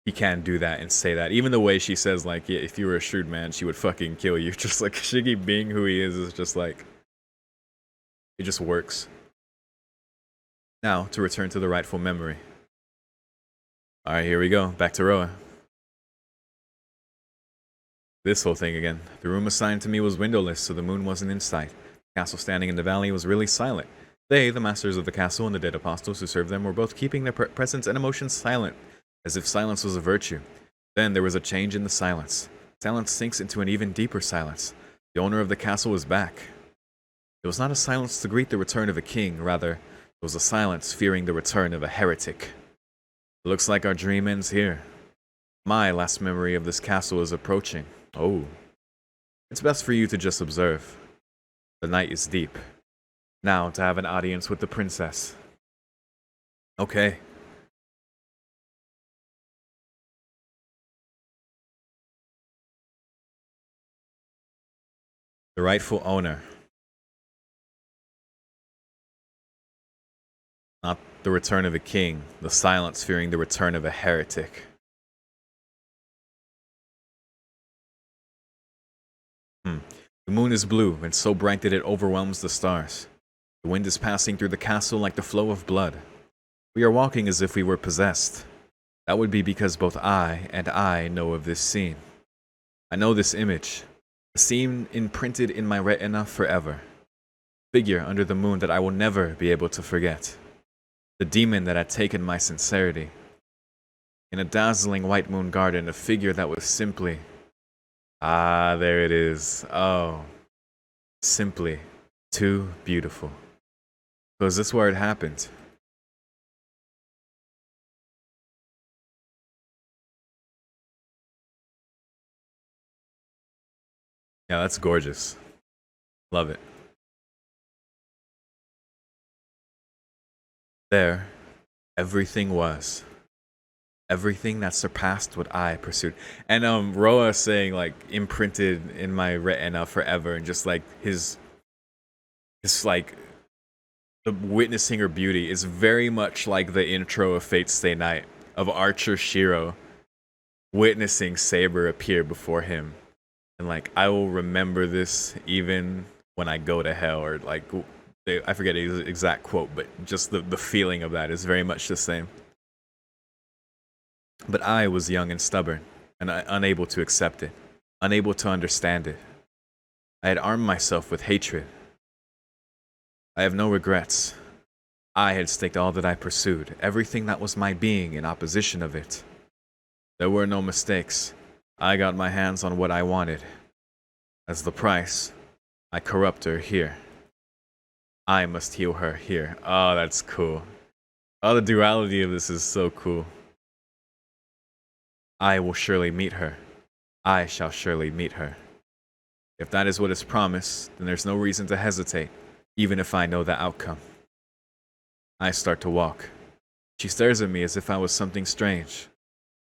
he can do that and say that. Even the way she says, like, yeah, if you were a shrewd man, she would fucking kill you. Just like Shiki being who he is just like, it just works. Now, to return to the rightful memory. Alright, here we go. Back to Roa. This whole thing again. The room assigned to me was windowless, so the moon wasn't in sight. The castle standing in the valley was really silent. They, the masters of the castle, and the dead apostles who served them, were both keeping their presence and emotions silent, as if silence was a virtue. Then there was a change in the silence. Silence sinks into an even deeper silence. The owner of the castle was back. It was not a silence to greet the return of a king, rather, it was a silence fearing the return of a heretic. It looks like our dream ends here. My last memory of this castle is approaching. Oh. It's best for you to just observe. The night is deep. Now to have an audience with the princess. Okay. The rightful owner. Not the return of a king. The silence fearing the return of a heretic. The moon is blue, and so bright that it overwhelms the stars. The wind is passing through the castle like the flow of blood. We are walking as if we were possessed. That would be because both I and I know of this scene. I know this image. A scene imprinted in my retina forever. Figure under the moon that I will never be able to forget. The demon that had taken my sincerity. In a dazzling white moon garden, a figure that was simply... Ah, there it is. Oh. Simply too beautiful. So is this where it happened? Yeah, that's gorgeous. Love it. There, everything was. Everything that surpassed what I pursued. And Roa saying like imprinted in my retina forever, and just like his like the witnessing her beauty is very much like the intro of Fate Stay Night of Archer Shiro witnessing Saber appear before him. And like, I will remember this even when I go to hell, or like, I forget the exact quote, but just the feeling of that is very much the same. But I was young and stubborn, and unable to accept it, unable to understand it. I had armed myself with hatred. I have no regrets. I had staked all that I pursued, everything that was my being in opposition of it. There were no mistakes. I got my hands on what I wanted. As the price, I corrupt her here. I must heal her here. Oh, that's cool. Oh, the duality of this is so cool. I will surely meet her. I shall surely meet her. If that is what is promised, then there's no reason to hesitate, even if I know the outcome. I start to walk. She stares at me as if I was something strange.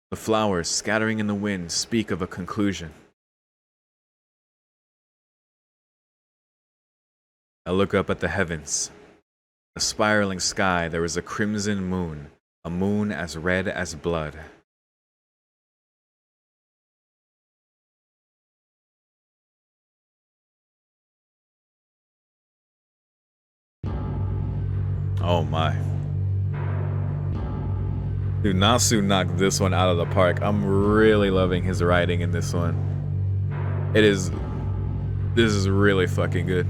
The flowers scattering in the wind speak of a conclusion. I look up at the heavens. The spiraling sky, there is a crimson moon, a moon as red as blood. Oh my. Dude, Nasu knocked this one out of the park. I'm really loving his writing in this one. This is really fucking good.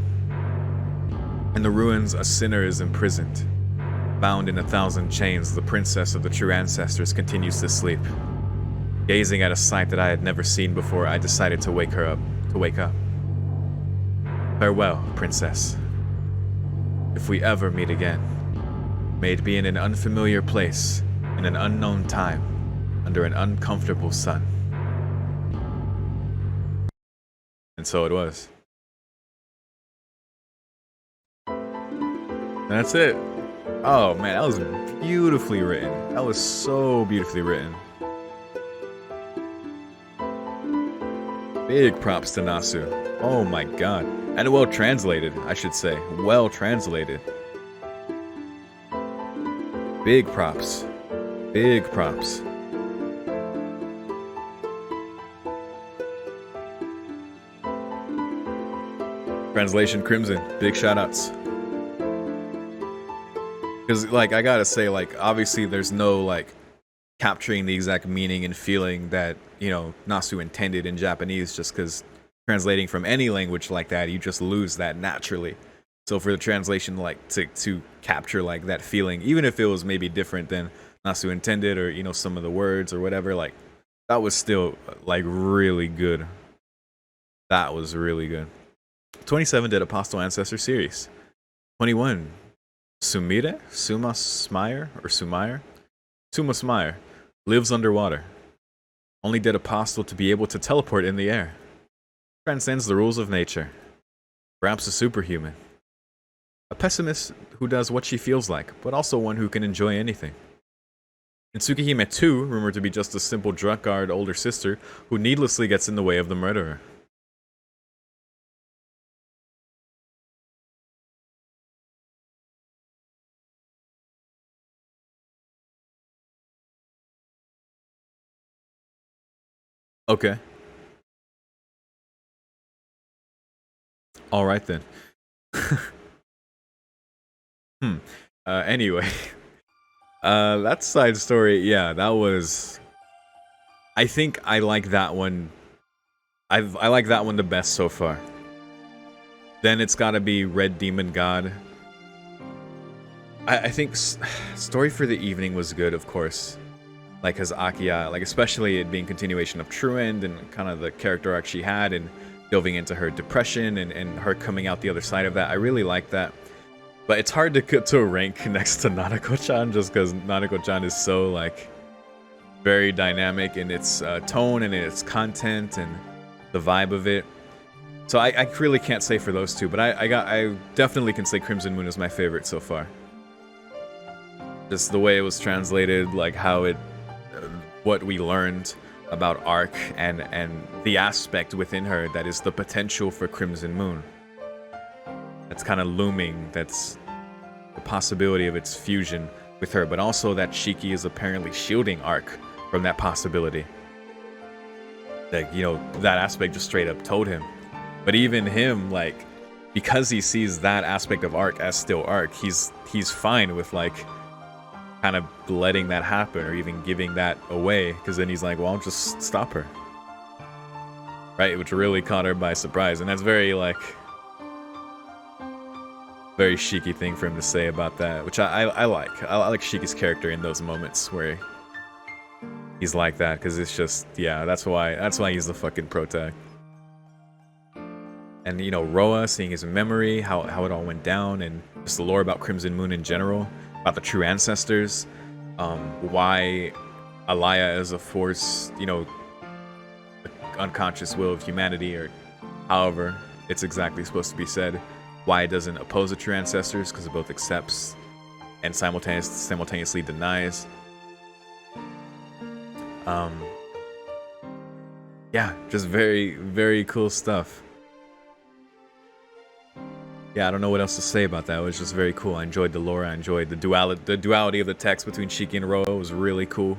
In the ruins, a sinner is imprisoned. Bound in 1,000 chains, the princess of the true ancestors continues to sleep. Gazing at a sight that I had never seen before, I decided to wake up. Farewell, princess. If we ever meet again, may it be in an unfamiliar place, in an unknown time, under an uncomfortable sun. And so it was. And that's it. Oh man, that was beautifully written. That was so beautifully written. Big props to Nasu. Oh my god. And well translated, I should say. Well translated. Big props. Big props. Translation Crimson. Big shoutouts. Because, like, I gotta say, like, obviously there's no, like, capturing the exact meaning and feeling that, you know, Nasu intended in Japanese, just because translating from any language like that, you just lose that naturally. So for the translation, like, to capture, like, that feeling, even if it was maybe different than Nasu intended, or, you know, some of the words or whatever, like, that was still, like, really good. That was really good. 27 did Apostle Ancestor series. 21, Sumire lives underwater. Only did Apostle to be able to teleport in the air. Transcends the rules of nature. Perhaps a superhuman. A pessimist who does what she feels like, but also one who can enjoy anything. And Tsukihime 2, rumored to be just a simple drunkard older sister who needlessly gets in the way of the murderer. Okay. All right then. Anyway, that side story, yeah, that was. I think I like that one. I like that one the best so far. Then it's got to be Red Demon God. I think Story for the Evening was good, of course. Like, as Akira, like, especially it being continuation of True End and kind of the character arc she had, and delving into her depression and her coming out the other side of that. I really like that. But it's hard to get to a rank next to Nanako-chan, just because Nanako-chan is so, like, very dynamic in its tone and in its content and the vibe of it. So I really can't say for those two, but I definitely can say Crimson Moon is my favorite so far. Just the way it was translated, like how it, what we learned about Arc and the aspect within her that is the potential for Crimson Moon. That's kind of looming, that's the possibility of its fusion with her, but also that Shiki is apparently shielding Arc from that possibility. Like, you know, that aspect just straight up told him. But even him, like, because he sees that aspect of Arc as still Arc, he's fine with, like, kind of letting that happen or even giving that away, because then he's like, well, I'll just stop her. Right? Which really caught her by surprise, and that's very, like, very Shiki thing for him to say about that, which I like. I like Shiki's character in those moments where he's like that, because it's just, yeah, that's why he's the fucking protag. And, you know, Roa, seeing his memory, how it all went down, and just the lore about Crimson Moon in general, about the true ancestors, why Alaya as a force, you know, the unconscious will of humanity, or however it's exactly supposed to be said. Why it doesn't oppose the true ancestors, because it both accepts and simultaneously denies. Yeah, just very, very cool stuff. Yeah, I don't know what else to say about that. It was just very cool. I enjoyed the lore. I enjoyed the duality of the text between Shiki and Ro was really cool.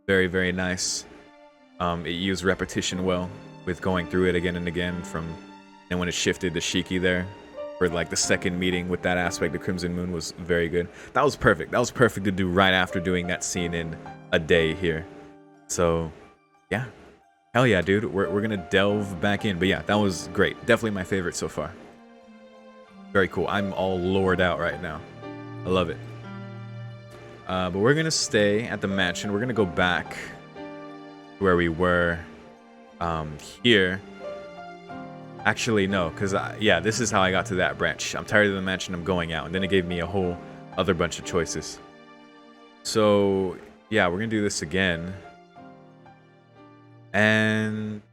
Very, very nice. It used repetition well with going through it again and again and when it shifted to Shiki there for like the second meeting with that aspect of Crimson Moon was very good. That was perfect. That was perfect to do right after doing that scene in a day here. So, yeah. Hell yeah, dude. We're gonna delve back in. But yeah, that was great. Definitely my favorite so far. Very cool. I'm all lored out right now. I love it. But we're gonna stay at the mansion. We're gonna go back to where we were here. Actually, no, because yeah, this is how I got to that branch. I'm tired of the mansion. I'm going out. And then it gave me a whole other bunch of choices. So, yeah, we're gonna do this again. And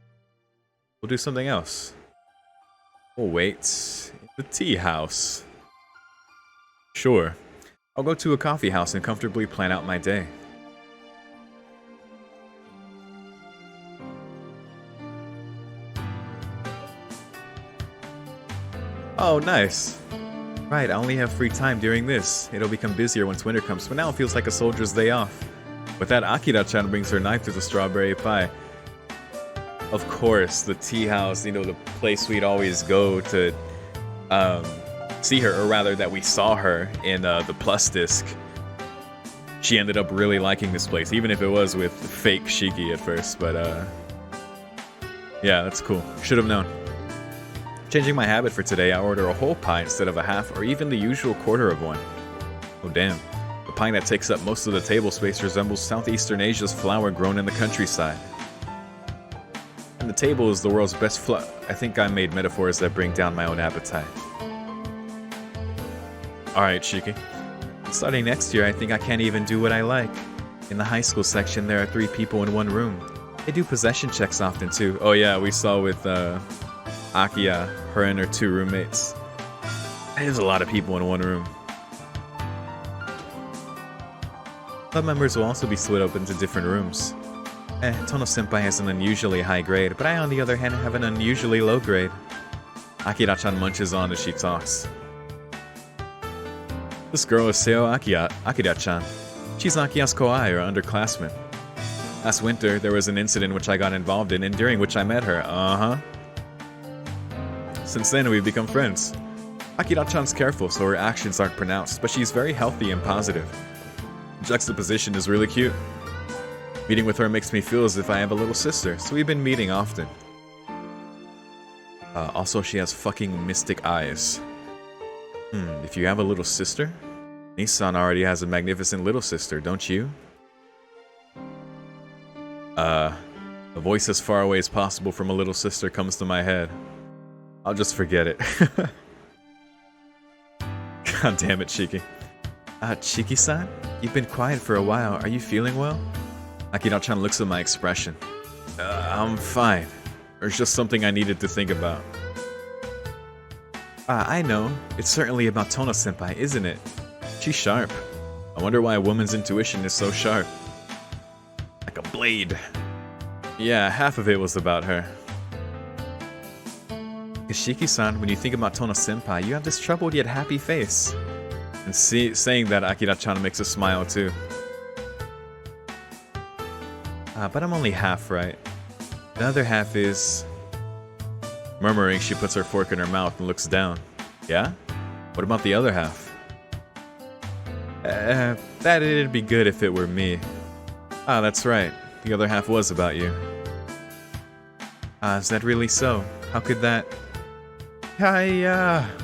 we'll do something else. We'll wait. The tea house. Sure. I'll go to a coffee house and comfortably plan out my day. Oh, nice. Right, I only have free time during this. It'll become busier once winter comes, but now it feels like a soldier's day off. With that, Akira-chan brings her knife to the strawberry pie. Of course, the tea house, you know, the place we'd always go to see her, or rather that we saw her in the Plus disc. She ended up really liking this place, even if it was with fake Shiki at first, but yeah, that's cool. Should have known. Changing my habit for today, I order a whole pie instead of a half, or even the usual quarter of one. Oh damn. The pie that takes up most of the table space resembles Southeastern Asia's flour grown in the countryside. And the table is the world's best flour. I think I made metaphors that bring down my own appetite. Alright, Shiki. Starting next year, I think I can't even do what I like. In the high school section, there are 3 people in one room. They do possession checks often too. Oh yeah, we saw with Akira, her and her 2 roommates. There's a lot of people in one room. Club members will also be split up into different rooms. Tono-senpai has an unusually high grade, but I on the other hand have an unusually low grade. Akira-chan munches on as she talks. This girl is Seo Akira-chan. She's Akia's Koai, or underclassman. Last winter, there was an incident which I got involved in, and during which I met her. Since then, we've become friends. Akira-chan's careful, so her actions aren't pronounced, but she's very healthy and positive. The juxtaposition is really cute. Meeting with her makes me feel as if I have a little sister, so we've been meeting often. Also, she has fucking mystic eyes. If you have a little sister? Nissan already has a magnificent little sister, don't you? A voice as far away as possible from a little sister comes to my head. I'll just forget it. God damn it, Shiki. Shiki-san? You've been quiet for a while. Are you feeling well? Akira-chan looks at my expression. I'm fine. There's just something I needed to think about. I know. It's certainly about Tono-senpai, isn't it? She's sharp. I wonder why a woman's intuition is so sharp. Like a blade. Yeah, half of it was about her. Shiki-san, when you think about Tono-senpai, you have this troubled yet happy face. And saying that, Akira-chan makes a smile too. But I'm only half right. The other half is... Murmuring, she puts her fork in her mouth and looks down. Yeah? What about the other half? That it'd be good if it were me. Ah, that's right. The other half was about you. Is that really so? How could that...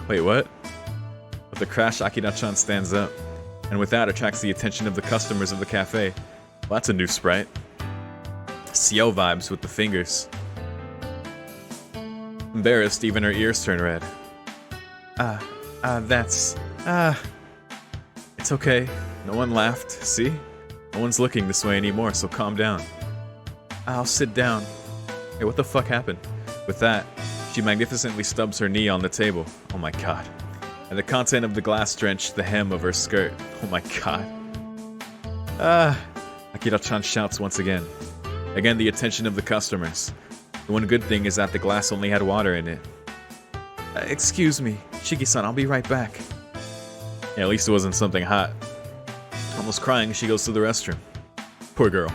Wait, what? With a crash, Akira-chan stands up, and with that attracts the attention of the customers of the cafe. Well, that's a new sprite. Seo vibes with the fingers. Embarrassed, even her ears turn red. It's okay. No one laughed, see? No one's looking this way anymore, so calm down. I'll sit down. Hey, what the fuck happened? With that, she magnificently stubs her knee on the table. Oh my god. And the content of the glass drenched the hem of her skirt. Oh my god. Akira-chan shouts once again. Again, the attention of the customers. The one good thing is that the glass only had water in it. Excuse me, Shiki-san, I'll be right back. Yeah, at least it wasn't something hot. Almost crying, she goes to the restroom. Poor girl.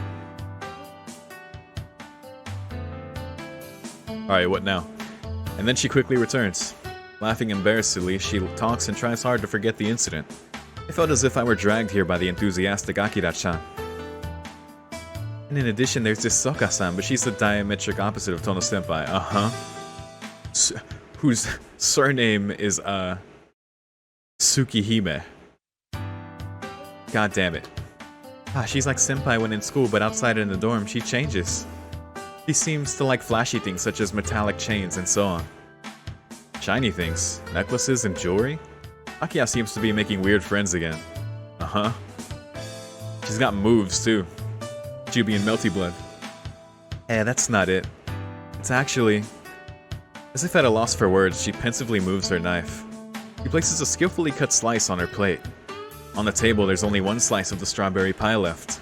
Alright, what now? And then she quickly returns. Laughing embarrassedly, she talks and tries hard to forget the incident. I felt as if I were dragged here by the enthusiastic Akira-chan. And in addition, there's this Soka-san, but she's the diametric opposite of Tono-senpai. Whose surname is, Tsukihime. God damn it. She's like senpai when in school, but outside in the dorm, she changes. She seems to like flashy things such as metallic chains and so on. Shiny things, necklaces and jewelry? Akira seems to be making weird friends again. She's got moves too. Jubi and Melty Blood. That's not it. It's actually... As if at a loss for words, she pensively moves her knife. She places a skillfully cut slice on her plate. On the table, there's only one slice of the strawberry pie left.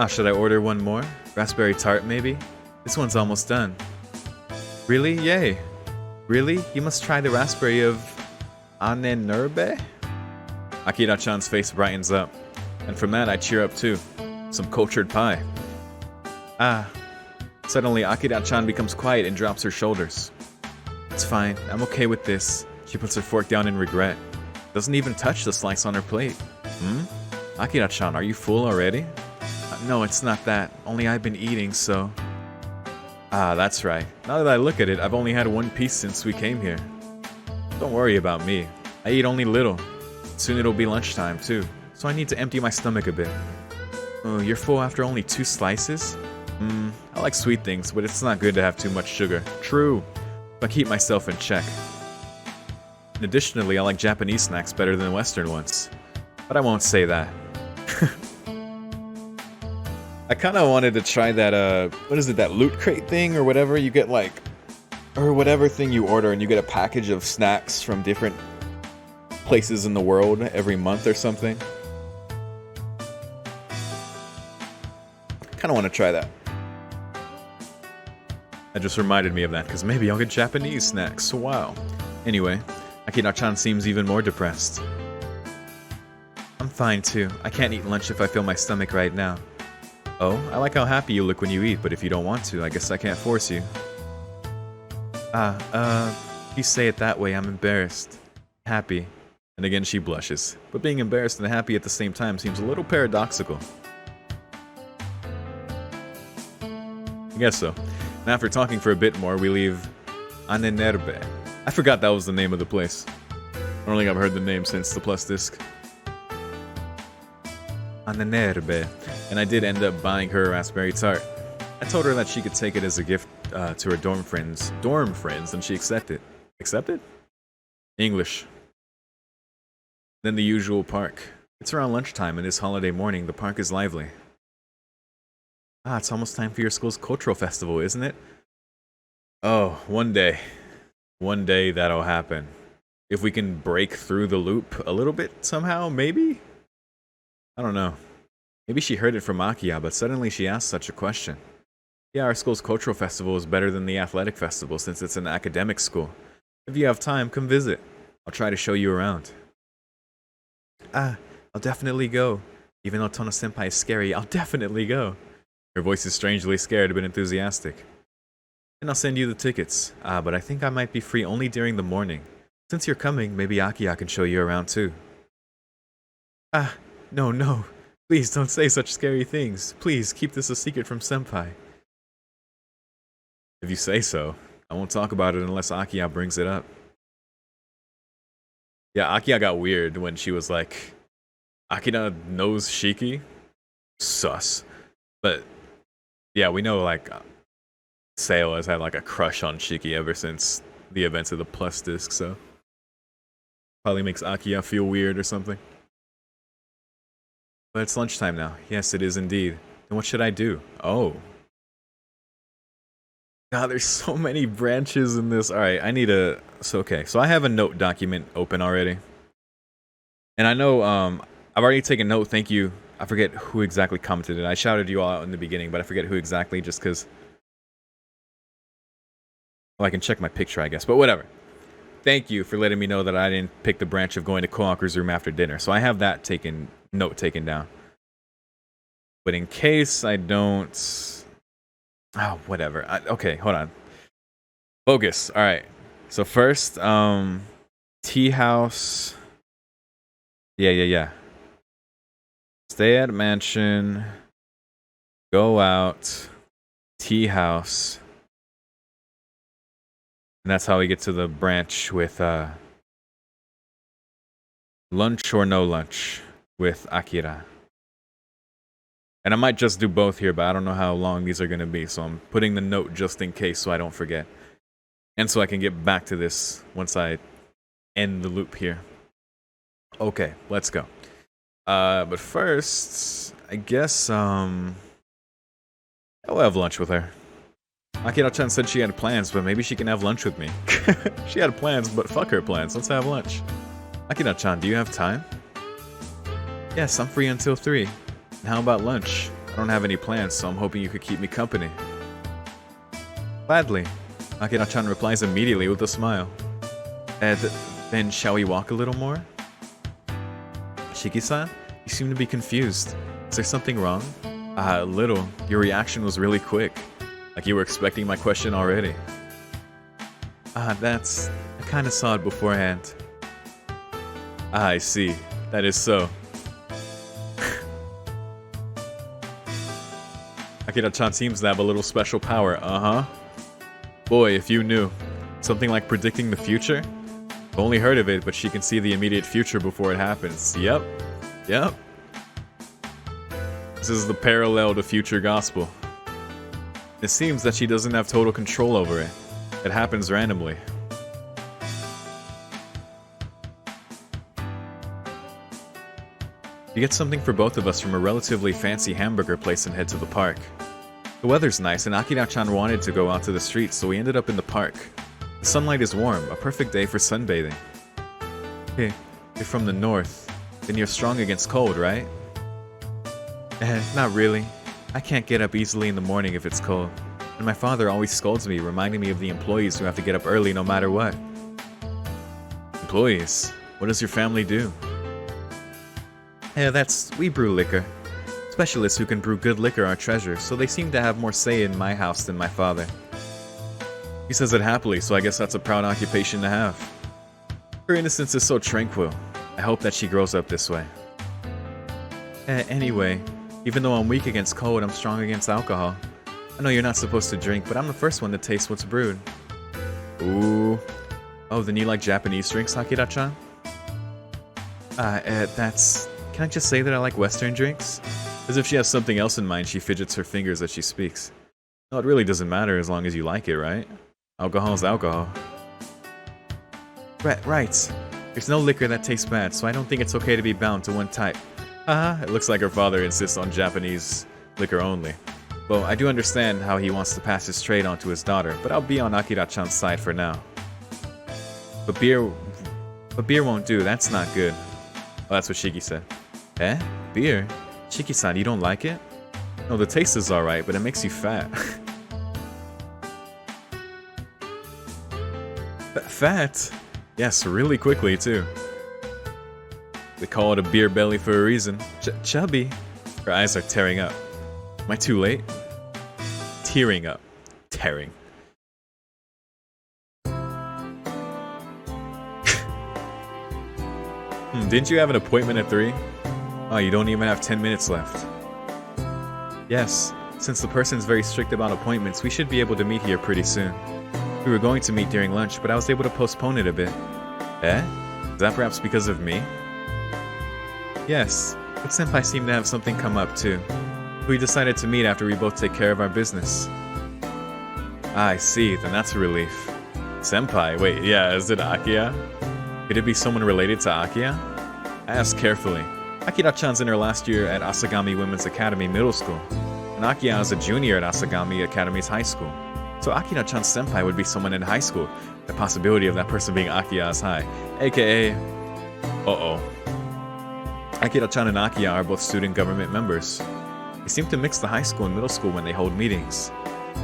Should I order one more? Raspberry tart, maybe? This one's almost done. Really? Yay. Really? You must try the raspberry of... Anenerbe? Akira-chan's face brightens up. And from that, I cheer up too. Some cultured pie. Suddenly, Akira-chan becomes quiet and drops her shoulders. It's fine. I'm okay with this. She puts her fork down in regret. Doesn't even touch the slice on her plate. Akira-chan, are you full already? No, it's not that. Only I've been eating, so... that's right. Now that I look at it, I've only had one piece since we came here. Don't worry about me. I eat only little. Soon it'll be lunchtime, too. So I need to empty my stomach a bit. Oh, you're full after only 2 slices? I like sweet things, but it's not good to have too much sugar. True. But I keep myself in check. And additionally, I like Japanese snacks better than Western ones. But I won't say that. I kinda wanted to try that, what is it, that loot crate thing or whatever? You get like, or whatever thing you order and you get a package of snacks from different places in the world every month or something. Kinda wanna try that. That just reminded me of that, because maybe I'll get Japanese snacks. Wow. Anyway, Akira-chan seems even more depressed. I'm fine too. I can't eat lunch if I feel my stomach right now. Oh, I like how happy you look when you eat, but if you don't want to, I guess I can't force you. If you say it that way, I'm embarrassed. Happy. And again she blushes. But being embarrassed and happy at the same time seems a little paradoxical. I guess so. And after talking for a bit more, we leave Anenerbe. I forgot that was the name of the place. I don't think I've heard the name since the Plus disc. Anenerbe. And I did end up buying her a raspberry tart. I told her that she could take it as a gift to her dorm friends, and she accepted. Accepted? English. Then the usual park. It's around lunchtime and this holiday morning, the park is lively. It's almost time for your school's cultural festival, isn't it? Oh, one day. One day that'll happen. If we can break through the loop a little bit somehow, maybe? I don't know. Maybe she heard it from Akira, but suddenly she asked such a question. Yeah, our school's cultural festival is better than the athletic festival since it's an academic school. If you have time, come visit. I'll try to show you around. I'll definitely go. Even though Tono-senpai is scary, I'll definitely go. Her voice is strangely scared but enthusiastic. And I'll send you the tickets. But I think I might be free only during the morning. Since you're coming, maybe Akira can show you around too. No. Please don't say such scary things. Please keep this a secret from senpai. If you say so, I won't talk about it unless Akira brings it up. Yeah, Akira got weird when she was like, Akira knows Shiki? Sus. But, yeah, we know, like, Seo has had, like, a crush on Shiki ever since the events of the Plus disc, so... Probably makes Akira feel weird or something. But it's lunchtime now. Yes, it is indeed. Then what should I do? Oh. God, there's so many branches in this. Alright, I need a... So, okay. So I have a note document open already. And I know, I've already taken note. Thank you. I forget who exactly commented it. I shouted you all out in the beginning, but I forget who exactly just because... Well, I can check my picture, I guess. But whatever. Thank you for letting me know that I didn't pick the branch of going to Koaku's room after dinner. So I have that note taken down. But in case I don't... Oh, whatever. Okay, hold on. Focus. All right. So first, tea house. Yeah. Stay at mansion. Go out. Tea house. And that's how we get to the branch with lunch or no lunch with Akira. And I might just do both here, but I don't know how long these are going to be. So I'm putting the note just in case so I don't forget. And so I can get back to this once I end the loop here. Okay, let's go. But first, I guess, I'll have lunch with her. Akira-chan said she had plans, but maybe she can have lunch with me. She had plans, but fuck her plans. Let's have lunch. Akira-chan, do you have time? Yes, I'm free until 3. And how about lunch? I don't have any plans, so I'm hoping you could keep me company. Gladly. Akira-chan replies immediately with a smile. Then shall we walk a little more? Shiki-san, you seem to be confused. Is there something wrong? A little. Your reaction was really quick. Like you were expecting my question already. I kinda saw it beforehand. I see. That is so. Akira-chan seems to have a little special power, Boy, if you knew. Something like predicting the future? I've only heard of it, but she can see the immediate future before it happens. Yep. This is the parallel to future gospel. It seems that she doesn't have total control over it. It happens randomly. You get something for both of us from a relatively fancy hamburger place and head to the park. The weather's nice and Akira-chan wanted to go out to the street, so we ended up in the park. The sunlight is warm, a perfect day for sunbathing. Hey, you're from the north. Then you're strong against cold, right? Not really. I can't get up easily in the morning if it's cold. And my father always scolds me, reminding me of the employees who have to get up early no matter what. Employees? What does your family do? We brew liquor. Specialists who can brew good liquor are treasures, so they seem to have more say in my house than my father. He says it happily, so I guess that's a proud occupation to have. Her innocence is so tranquil. I hope that she grows up this way. Anyway, even though I'm weak against cold, I'm strong against alcohol. I know you're not supposed to drink, but I'm the first one to taste what's brewed. Ooh. Oh, then you like Japanese drinks, Akira-chan? Can I just say that I like Western drinks? As if she has something else in mind, she fidgets her fingers as she speaks. No, it really doesn't matter as long as you like it, right? Alcohol's alcohol. Right. There's no liquor that tastes bad, so I don't think it's okay to be bound to one type. It looks like her father insists on Japanese liquor only. Well, I do understand how he wants to pass his trade on to his daughter, but I'll be on Akira-chan's side for now. But beer won't do, that's not good. Oh, that's what Shiki said. Beer? Shiki-san, you don't like it? No, the taste is alright, but it makes you fat. Fat? Yes, really quickly, too. They call it a beer belly for a reason. Chubby? Her eyes are tearing up. Am I too late? Tearing up. Tearing. Didn't you have an appointment at 3? Oh, you don't even have 10 minutes left. Yes, since the person's very strict about appointments, we should be able to meet here pretty soon. We were going to meet during lunch, but I was able to postpone it a bit. Is that perhaps because of me? Yes, but Senpai seemed to have something come up too. We decided to meet after we both take care of our business. I see, then that's a relief. Senpai? Wait, yeah, is it Akira? Could it be someone related to Akira? I asked carefully. Akira-chan's in her last year at Asagami Women's Academy Middle School, and Akiya is a junior at Asagami Academy's high school. So Akira-chan's senpai would be someone in high school. The possibility of that person being Akiya is high, aka... Uh-oh. Akira-chan and Akiya are both student government members. They seem to mix the high school and middle school when they hold meetings.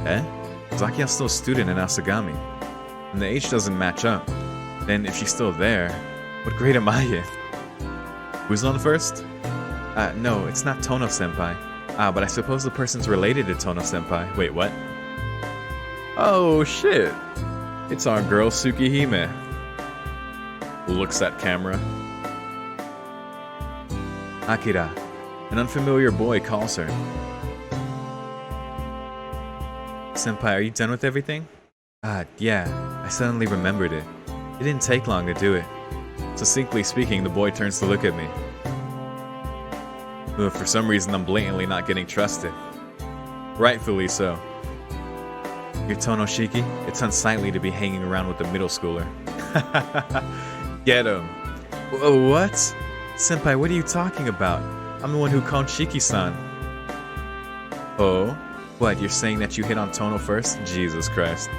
Eh? Is Akiya still a student in Asagami? And the age doesn't match up. Then if she's still there, what grade am I in? Who's on first? No, it's not Tono-senpai. But I suppose the person's related to Tono-senpai. Wait, what? Oh, shit. It's our girl, Tsukihime. Looks at camera. Akira. An unfamiliar boy calls her. Senpai, are you done with everything? Yeah. I suddenly remembered it. It didn't take long to do it. Succinctly speaking, the boy turns to look at me. For some reason, I'm blatantly not getting trusted. Rightfully so. You're Tono Shiki? It's unsightly to be hanging around with a middle schooler. Get him. What? Senpai, what are you talking about? I'm the one who called Shiki-san. Oh? What, you're saying that you hit on Tono first? Jesus Christ.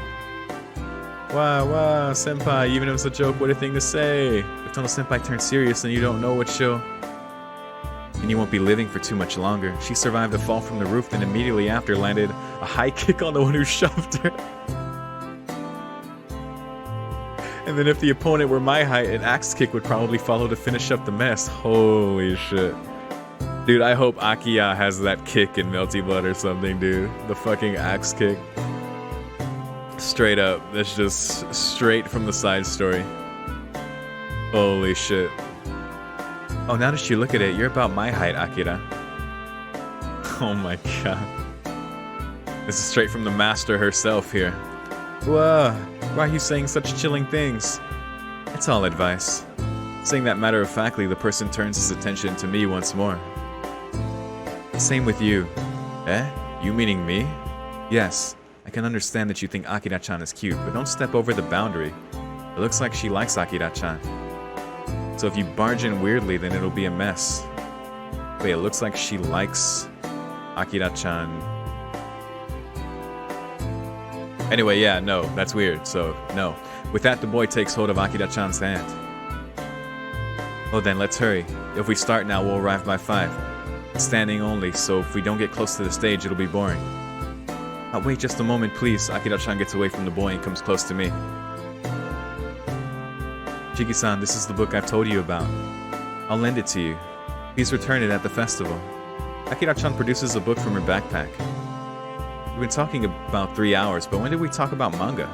Wow, senpai, even if it's a joke, what a thing to say. If Tono-senpai turns serious, then you don't know what she'll... And you won't be living for too much longer. She survived a fall from the roof, then immediately after landed a high kick on the one who shoved her. And then if the opponent were my height, an axe kick would probably follow to finish up the mess. Holy shit. Dude, I hope Akiya has that kick in Melty Blood or something, dude. The fucking axe kick. Straight up. That's just straight from the side story. Holy shit. Oh, now that you look at it, you're about my height, Akira. Oh my god. This is straight from the master herself here. Whoa, why are you saying such chilling things? It's all advice. Saying that matter-of-factly, the person turns his attention to me once more. Same with you. Eh? You meaning me? Yes. I can understand that you think Akira-chan is cute, but don't step over the boundary. It looks like she likes Akira-chan. So if you barge in weirdly, then it'll be a mess. Wait, it looks like she likes Akira-chan. Anyway, yeah, no, that's weird, so no. With that, the boy takes hold of Akira-chan's hand. Oh, then let's hurry. If we start now, we'll arrive by 5. It's standing only, so if we don't get close to the stage, it'll be boring. Wait just a moment, please. Akira-chan gets away from the boy and comes close to me. Shiki-san, this is the book I've told you about. I'll lend it to you. Please return it at the festival. Akira-chan produces a book from her backpack. We've been talking about 3 hours, but when did we talk about manga?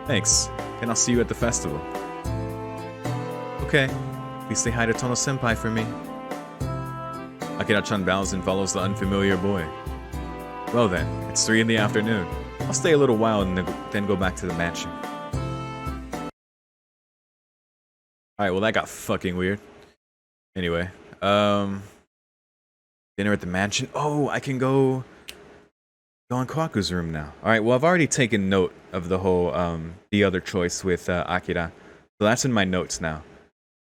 Thanks, and I'll see you at the festival. Okay, please say hi to Tono-senpai for me. Akira-chan bows and follows the unfamiliar boy. Well then, it's 3 in the afternoon. I'll stay a little while and then go back to the mansion. Alright, well that got fucking weird. Anyway, dinner at the mansion. Oh, I can go in Kwaku's room now. Alright, well I've already taken note of the whole, the other choice with Akira. So that's in my notes now.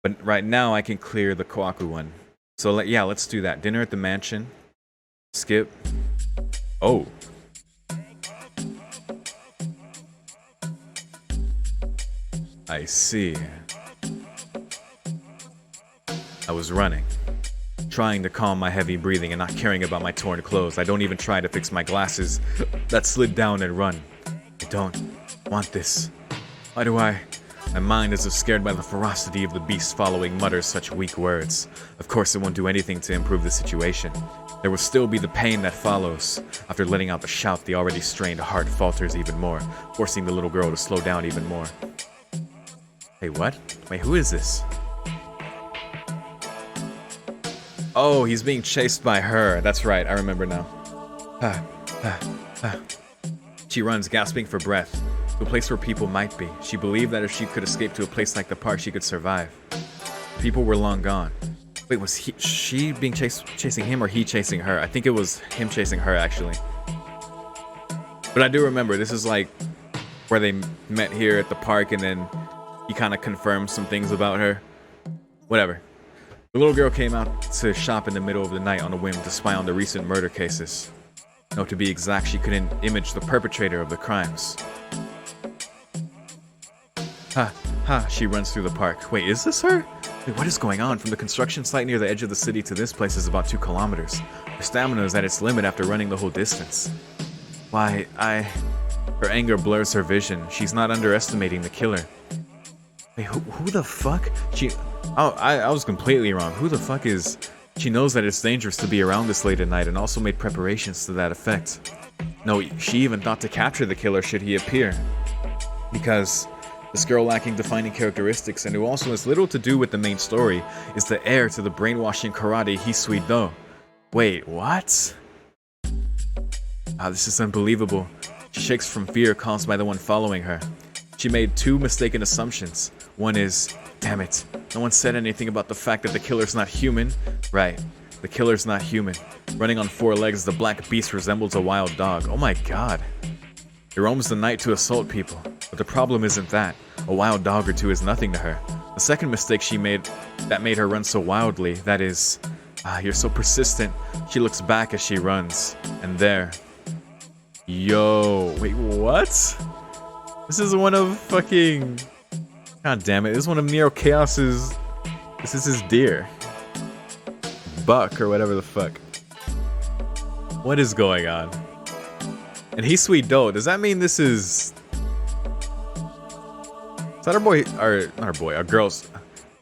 But right now I can clear the Kwaku one. So yeah, let's do that. Dinner at the mansion. Skip. Oh. I see. I was running, trying to calm my heavy breathing and not caring about my torn clothes. I don't even try to fix my glasses that slid down and run. I don't want this. Why do I? My mind, as if scared by the ferocity of the beast following, mutters such weak words. Of course it won't do anything to improve the situation. There will still be the pain that follows. After letting out the shout, the already strained heart falters even more, forcing the little girl to slow down even more. Hey, what? Wait, who is this? Oh, he's being chased by her. That's right, I remember now. She runs, gasping for breath, to a place where people might be. She believed that if she could escape to a place like the park, she could survive. People were long gone. Wait, was she being chasing him or he chasing her? I think it was him chasing her, actually. But I do remember, this is like where they met here at the park and then he kind of confirmed some things about her. Whatever. The little girl came out to shop in the middle of the night on a whim to spy on the recent murder cases. No, to be exact, she couldn't image the perpetrator of the crimes. Ha, ha, she runs through the park. Wait, is this her? Wait, what is going on? From the construction site near the edge of the city to this place is about 2 kilometers. Her stamina is at its limit after running the whole distance. Why, Her anger blurs her vision. She's not underestimating the killer. Wait, who the fuck? I was completely wrong. Who the fuck is... She knows that it's dangerous to be around this late at night and also made preparations to that effect. No, she even thought to capture the killer should he appear. Because this girl lacking defining characteristics and who also has little to do with the main story is the heir to the brainwashing karate Hisui Do. Wait, what? This is unbelievable. She shakes from fear caused by the one following her. She made 2 mistaken assumptions. One is, damn it, no one said anything about the fact that the killer's not human. Right, the killer's not human. Running on 4 legs, the black beast resembles a wild dog. Oh my god. He roams the night to assault people. But the problem isn't that. A wild dog or 2 is nothing to her. The second mistake she made that made her run so wildly, that is... you're so persistent. She looks back as she runs. And there... Yo, wait, what? This is one of fucking... God damn it, this is one of Neo Chaos's... This is his deer. Buck, or whatever the fuck. What is going on? And Hisui Do, does that mean this is... Is that our boy, not our boy, our girl's...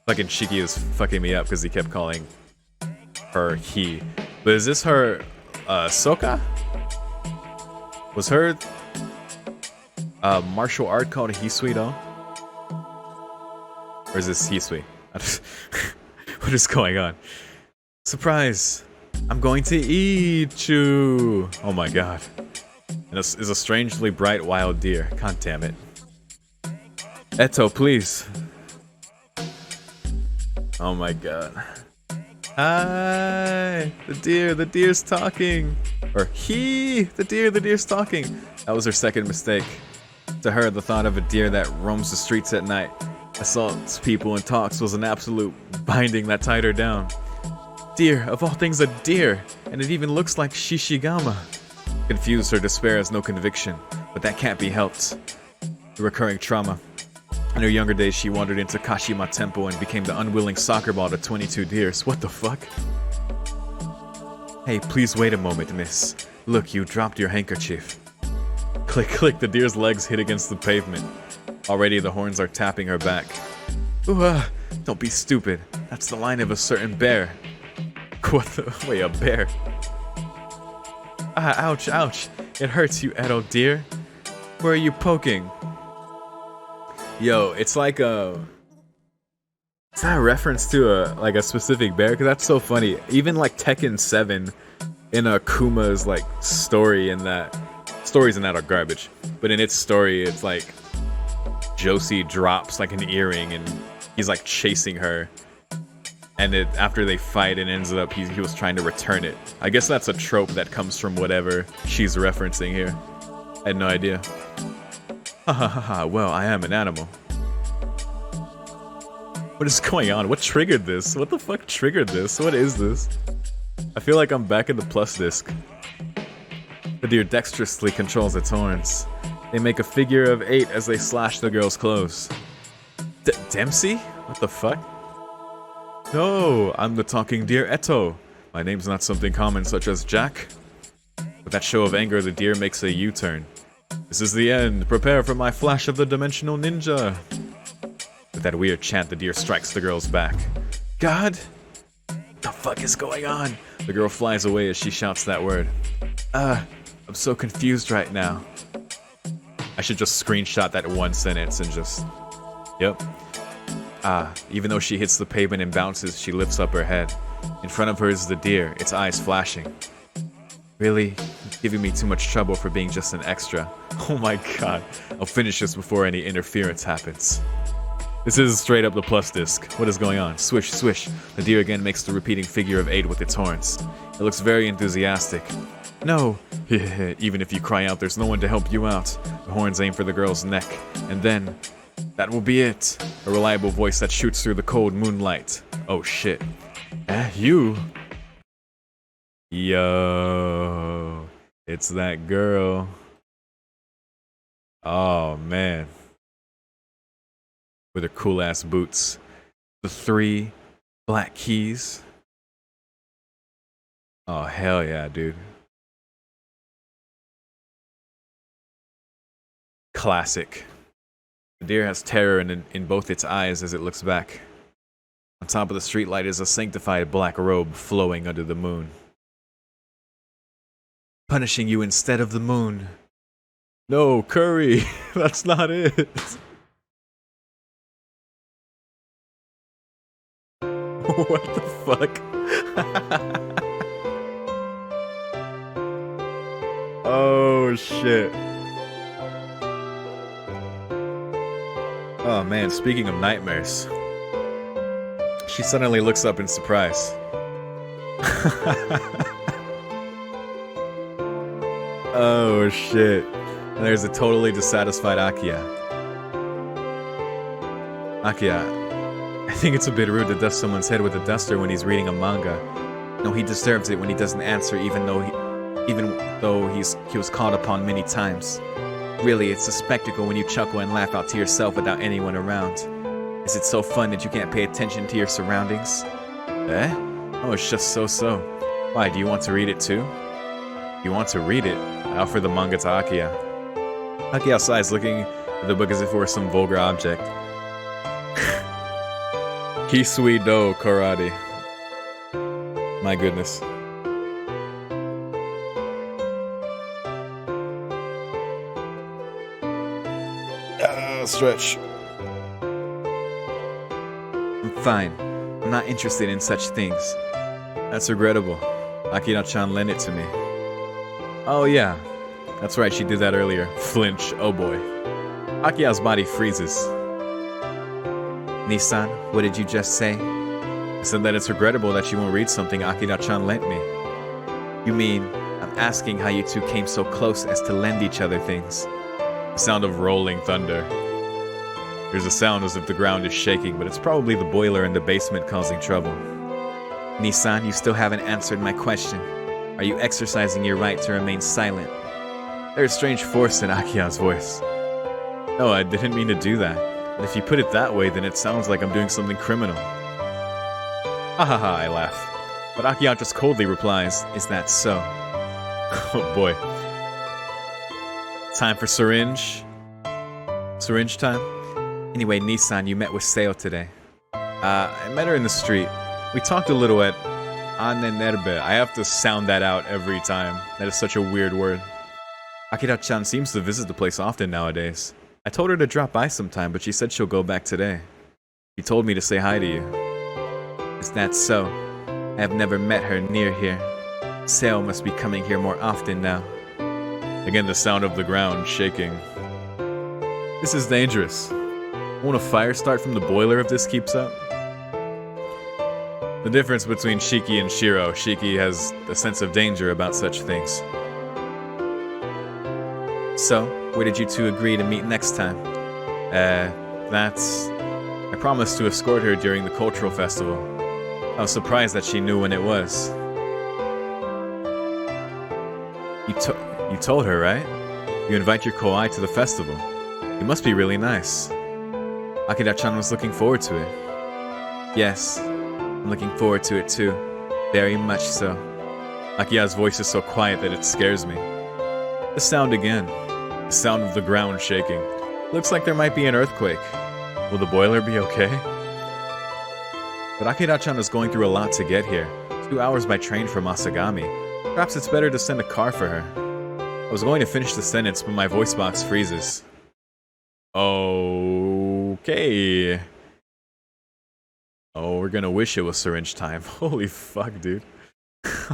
Fucking Shiki is fucking me up because he kept calling her he. But is this her, Soka? Was her martial art called Hisui Do? Or is this Hisui? What is going on? Surprise! I'm going to eat you! Oh my god. And this is a strangely bright wild deer. God damn it. Eto, please. Oh my god. Hi! The deer's talking! Or the deer's talking! That was her second mistake. To her, the thought of a deer that roams the streets at night, assaults people and talks was an absolute binding that tied her down. Deer, of all things a deer! And it even looks like Shishigama. Confused, her despair has no conviction, but that can't be helped. The recurring trauma. In her younger days, she wandered into Kashima Temple and became the unwilling soccer ball to 22 deers. What the fuck? Hey, please wait a moment, miss. Look, you dropped your handkerchief. Click, click, the deer's legs hit against the pavement. Already the horns are tapping her back. Ooh, don't be stupid. That's the line of a certain bear. What the? Wait, a bear? Ouch, ouch. It hurts you, Edo dear. Where are you poking? Yo, it's like a... Is that a reference to a specific bear? Because that's so funny. Even like Tekken 7 in Kuma's like story in that... Stories in that are garbage. But in its story, it's like... Josie drops like an earring and he's like chasing her. And after they fight, it ends up he was trying to return it. I guess that's a trope that comes from whatever she's referencing here. I had no idea. Ha ha ha ha, well, I am an animal. What is going on? What triggered this? What the fuck triggered this? What is this? I feel like I'm back in the plus disc. The deer dexterously controls its horns. They make a figure of 8 as they slash the girl's clothes. Dempsey? What the fuck? No, I'm the talking deer Eto. My name's not something common such as Jack. With that show of anger, the deer makes a U-turn. This is the end. Prepare for my flash of the dimensional ninja. With that weird chant, the deer strikes the girl's back. God? What the fuck is going on? The girl flies away as she shouts that word. I'm so confused right now. I should just screenshot that one sentence and just... Yep. Even though she hits the pavement and bounces, she lifts up her head. In front of her is the deer, its eyes flashing. Really? Giving me too much trouble for being just an extra. Oh my god. I'll finish this before any interference happens. This is straight up the plus disc. What is going on? Swish, swish. The deer again makes the repeating figure of 8 with its horns. It looks very enthusiastic. No. Even if you cry out, there's no one to help you out. The horns aim for the girl's neck. And then... That will be it. A reliable voice that shoots through the cold moonlight. Oh shit. You? Yo, it's that girl. Oh, man. With her cool-ass boots. The 3 black keys. Oh, hell yeah, dude. Classic. The deer has terror in both its eyes as it looks back. On top of the streetlight is a sanctified black robe flowing under the moon. Punishing you instead of the moon. No, Curry! That's not it! What the fuck? Oh, shit. Oh man, speaking of nightmares. She suddenly looks up in surprise. Oh shit. And there's a totally dissatisfied Akira. Akira, I think it's a bit rude to dust someone's head with a duster when he's reading a manga. No, he deserves it when he doesn't answer even though he was called upon many times. Really, it's a spectacle when you chuckle and laugh out to yourself without anyone around. Is it so fun that you can't pay attention to your surroundings? Eh? Oh, it's just so-so. Why, do you want to read it too? You want to read it? I offer the manga to Akira. Akira sighs, looking at the book as if it were some vulgar object. Kisui do karate. My goodness. Stretch. I'm fine. I'm not interested in such things. That's regrettable. Akira-chan lent it to me. Oh yeah. That's right, she did that earlier. Flinch, oh boy. Akira's body freezes. Nissan, what did you just say? I said that it's regrettable that you won't read something Akira-chan lent me. You mean, I'm asking how you two came so close as to lend each other things. The sound of rolling thunder. There's a sound as if the ground is shaking, but it's probably the boiler in the basement causing trouble. Nissan, you still haven't answered my question. Are you exercising your right to remain silent? There's strange force in Akira's voice. No, I didn't mean to do that. And if you put it that way, then it sounds like I'm doing something criminal. Ahaha, I laugh. But Akira just coldly replies, is that so? Oh boy. Time for syringe? Syringe time? Anyway, Nissan, you met with Seo today. I met her in the street. We talked a little at Anenerbe. I have to sound that out every time. That is such a weird word. Akira-chan seems to visit the place often nowadays. I told her to drop by sometime, but she said she'll go back today. She told me to say hi to you. Is that so? I have never met her near here. Seo must be coming here more often now. Again, the sound of the ground shaking. This is dangerous. Won't a fire start from the boiler if this keeps up? The difference between Shiki and Shiro. Shiki has a sense of danger about such things. So, where did you two agree to meet next time? I promised to escort her during the cultural festival. I was surprised that she knew when it was. You told her, right? You invite your Kouai to the festival. It must be really nice. Akira-chan was looking forward to it. Yes, I'm looking forward to it too. Very much so. Akira's voice is so quiet that it scares me. The sound again. The sound of the ground shaking. Looks like there might be an earthquake. Will the boiler be okay? But Akira-chan is going through a lot to get here. 2 hours by train from Asagami. Perhaps it's better to send a car for her. I was going to finish the sentence, but my voice box freezes. Okay. Oh, we're gonna wish it was syringe time. Holy fuck, dude.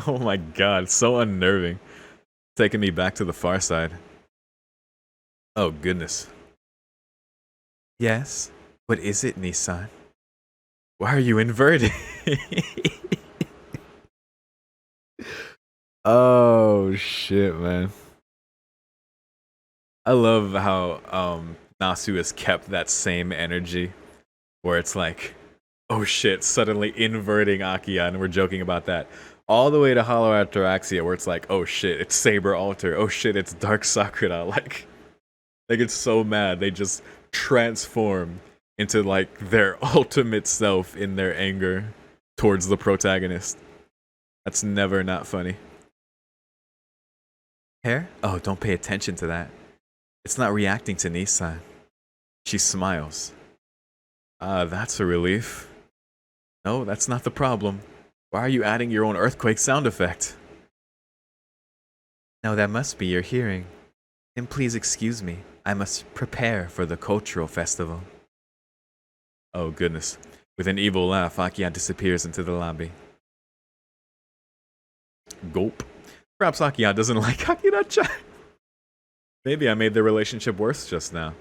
Oh my god, so unnerving. Taking me back to the far side. Oh, goodness. Yes? What is it, Nissan? Why are you inverted? Oh, shit, man. I love how Nasu has kept that same energy where it's like Oh shit, suddenly inverting Akiya, and we're joking about that. All the way to Hollow Ataraxia, where it's like, oh shit, it's Saber Alter. Oh shit, it's Dark Sakura. They get so mad, they just transform into like their ultimate self in their anger towards the protagonist. That's never not funny. Hair? Oh, don't pay attention to that. It's not reacting to Nissan. She smiles. Ah, that's a relief. No, that's not the problem. Why are you adding your own earthquake sound effect? No, that must be your hearing. Then please excuse me. I must prepare for the cultural festival. Oh, goodness. With an evil laugh, Akiya disappears into the lobby. Gulp. Perhaps Akiya doesn't like Akira-chan. Maybe I made their relationship worse just now.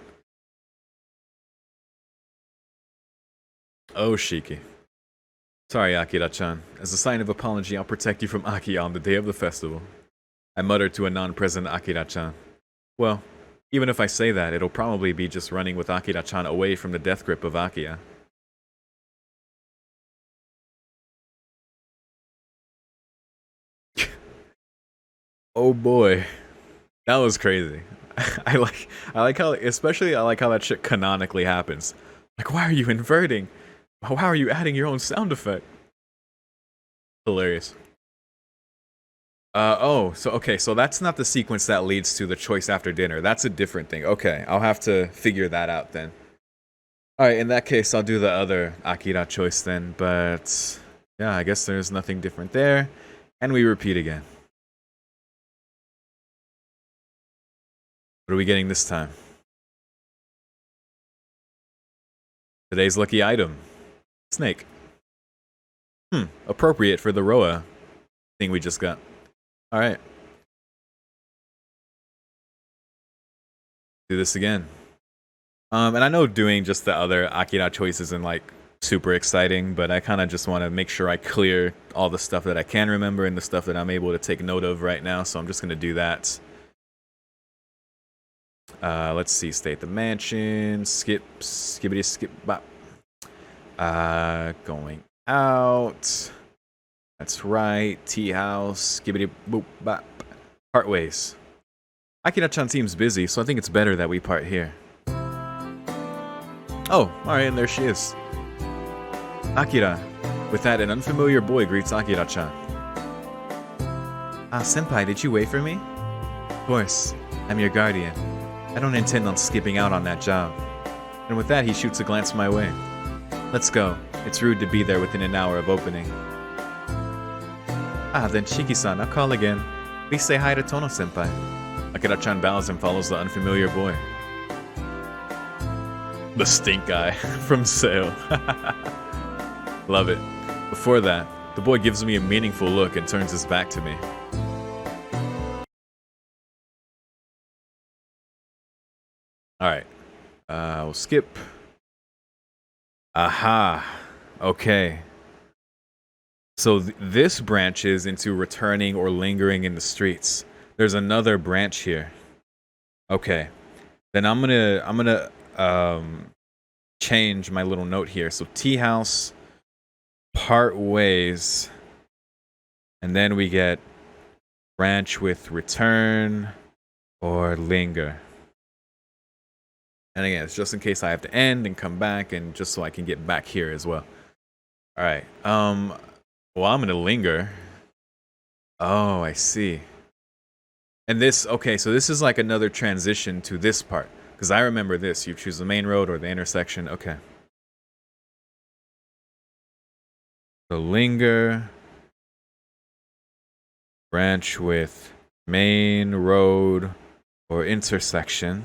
Oh, Shiki. Sorry, Akira-chan. As a sign of apology, I'll protect you from Akiya on the day of the festival. I muttered to a non-present Akira-chan. Well, even if I say that, it'll probably be just running with Akira-chan away from the death grip of Akiya. Oh boy. That was crazy. I like how, especially I like how that shit canonically happens. Like, why are you inverting? How are you adding your own sound effect? Hilarious. Okay, so that's not the sequence that leads to the choice after dinner. That's a different thing. Okay, I'll have to figure that out then. Alright, in that case, I'll do the other Akira choice then, but yeah, I guess there's nothing different there. And we repeat again. What are we getting this time? Today's lucky item. Snake. Appropriate for the Roa thing we just got. Alright. Do this again. And I know doing just the other Akira choice isn't like super exciting, but I kind of just want to make sure I clear all the stuff that I can remember and the stuff that I'm able to take note of right now, so I'm just going to do that. Let's see, stay at the mansion, skibbity skip bop. Going out. That's right, tea house, skibbity boop bop. Part ways. Akira-chan seems busy, so I think it's better that we part here. Oh, alright, and there she is. Akira. With that, an unfamiliar boy greets Akira-chan. Ah, senpai, did you wait for me? Of course. I'm your guardian. I don't intend on skipping out on that job. And with that, he shoots a glance my way. Let's go. It's rude to be there within an hour of opening. Ah, then Shiki-san, I'll call again. Please say hi to Tono-senpai. Akira-chan bows and follows the unfamiliar boy. The stink guy from Sale. Love it. Before that, the boy gives me a meaningful look and turns his back to me. Alright. We'll skip. Aha. Okay. So this branches into returning or lingering in the streets. There's another branch here. Okay. Then I'm gonna change my little note here. So tea house, part ways, and then we get branch with return or linger. And again, it's just in case I have to end and come back, and just so I can get back here as well. All right. Well, I'm gonna linger. Oh, I see. And this, okay, so this is like another transition to this part. Because I remember this. You choose the main road or the intersection. Okay. So linger. Branch with main road or intersection.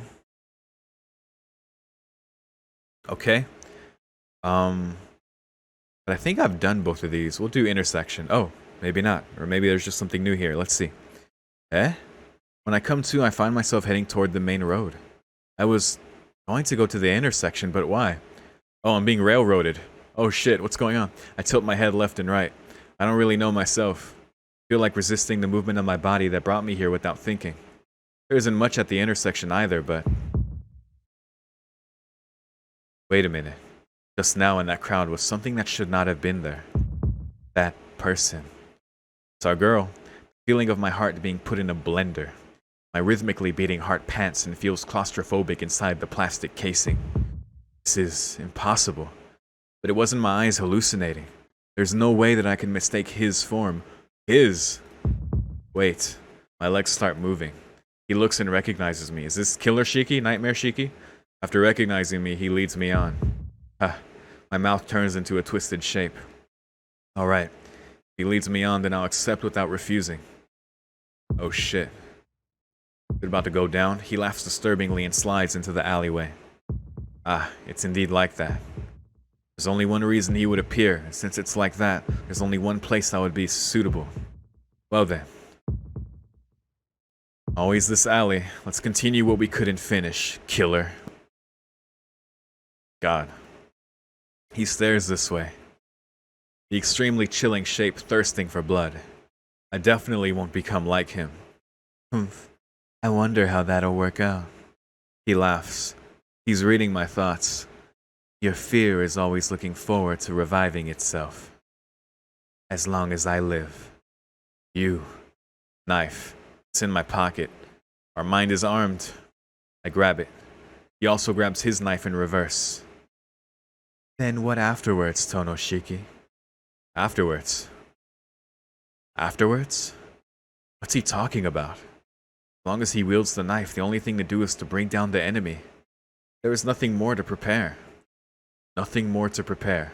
Okay. But I think I've done both of these. We'll do intersection. Oh, maybe not. Or maybe there's just something new here. Let's see. Eh? When I come to, I find myself heading toward the main road. I was going to go to the intersection, but why? Oh, I'm being railroaded. Oh shit, what's going on? I tilt my head left and right. I don't really know myself. I feel like resisting the movement of my body that brought me here without thinking. There isn't much at the intersection either, but... Wait a minute. Just now in that crowd was something that should not have been there. That person. It's our girl. The feeling of my heart being put in a blender. My rhythmically beating heart pants and feels claustrophobic inside the plastic casing. This is impossible. But it wasn't my eyes hallucinating. There's no way that I can mistake his form. His. Wait. My legs start moving. He looks and recognizes me. Is this Killer Shiki? Nightmare Shiki? After recognizing me, he leads me on. My mouth turns into a twisted shape. Alright. He leads me on, then I'll accept without refusing. Oh shit. Is it about to go down? He laughs disturbingly and slides into the alleyway. It's indeed like that. There's only one reason he would appear, and since it's like that, there's only one place that would be suitable. Well then. Always this alley. Let's continue what we couldn't finish, killer. God. He stares this way. The extremely chilling shape thirsting for blood. I definitely won't become like him. Humph. I wonder how that'll work out. He laughs. He's reading my thoughts. Your fear is always looking forward to reviving itself. As long as I live. You. Knife. It's in my pocket. Our mind is armed. I grab it. He also grabs his knife in reverse. Then what afterwards, Tonoshiki? Afterwards? Afterwards? What's he talking about? As long as he wields the knife, the only thing to do is to bring down the enemy. There is nothing more to prepare. Nothing more to prepare.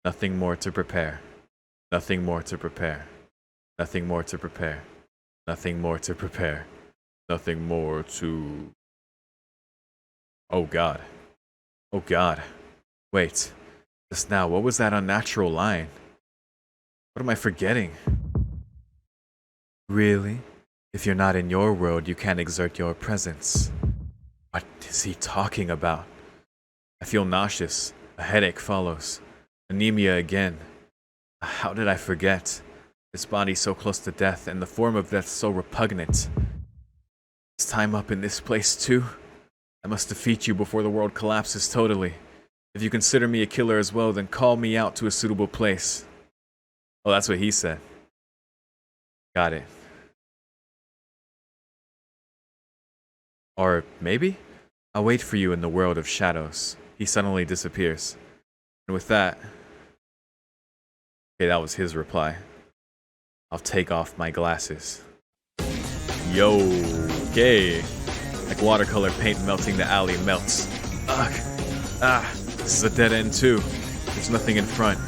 Nothing more to prepare. Nothing more to prepare. Nothing more to prepare. Nothing more to prepare. Nothing more to... Oh God. Oh God. Wait. Just now, what was that unnatural line? What am I forgetting? Really? If you're not in your world, you can't exert your presence. What is he talking about? I feel nauseous. A headache follows. Anemia again. How did I forget? This body so close to death, and the form of death so repugnant. Is time up in this place too? I must defeat you before the world collapses totally. If you consider me a killer as well, then call me out to a suitable place. Oh, that's what he said. Got it. Or maybe? I'll wait for you in the world of shadows. He suddenly disappears. And with that... Okay, that was his reply. I'll take off my glasses. Yo, okay. Like watercolor paint melting the alley melts. Ugh. This is a dead end too. There's nothing in front.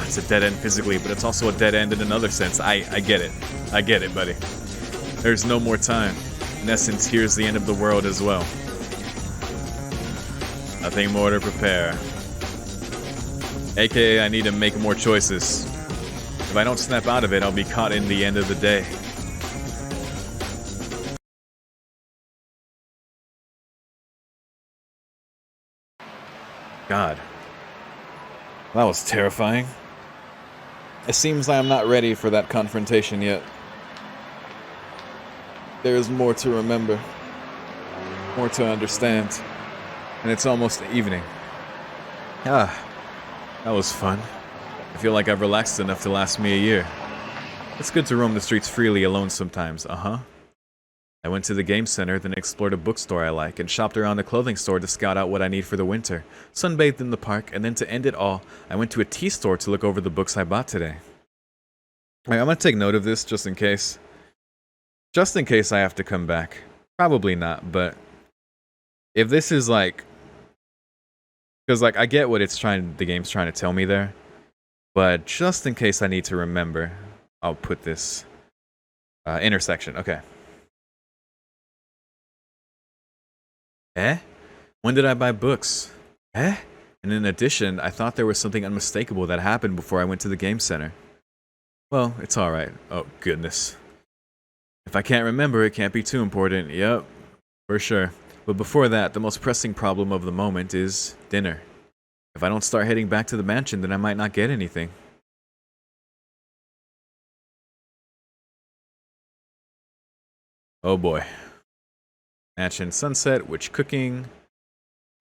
It's a dead end physically, but it's also a dead end in another sense. I get it. I get it, buddy. There's no more time. In essence, here's the end of the world as well. Nothing more to prepare. AKA, I need to make more choices. If I don't snap out of it, I'll be caught in the end of the day. God. That was terrifying. It seems I am not ready for that confrontation yet. There is more to remember. More to understand. And it's almost evening. That was fun. I feel like I've relaxed enough to last me a year. It's good to roam the streets freely alone sometimes, I went to the game center, then explored a bookstore I like, and shopped around a clothing store to scout out what I need for the winter, sunbathed in the park, and then to end it all, I went to a tea store to look over the books I bought today. Alright, I'm gonna take note of this just in case. Just in case I have to come back. Probably not, but if this is like... Because like, I get what the game's trying to tell me there, but just in case I need to remember, I'll put this intersection, okay. When did I buy books? And in addition, I thought there was something unmistakable that happened before I went to the game center. Well, it's alright. Oh, goodness. If I can't remember, it can't be too important. Yep, for sure. But before that, the most pressing problem of the moment is dinner. If I don't start heading back to the mansion, then I might not get anything. Oh boy. Mansion sunset, witch cooking.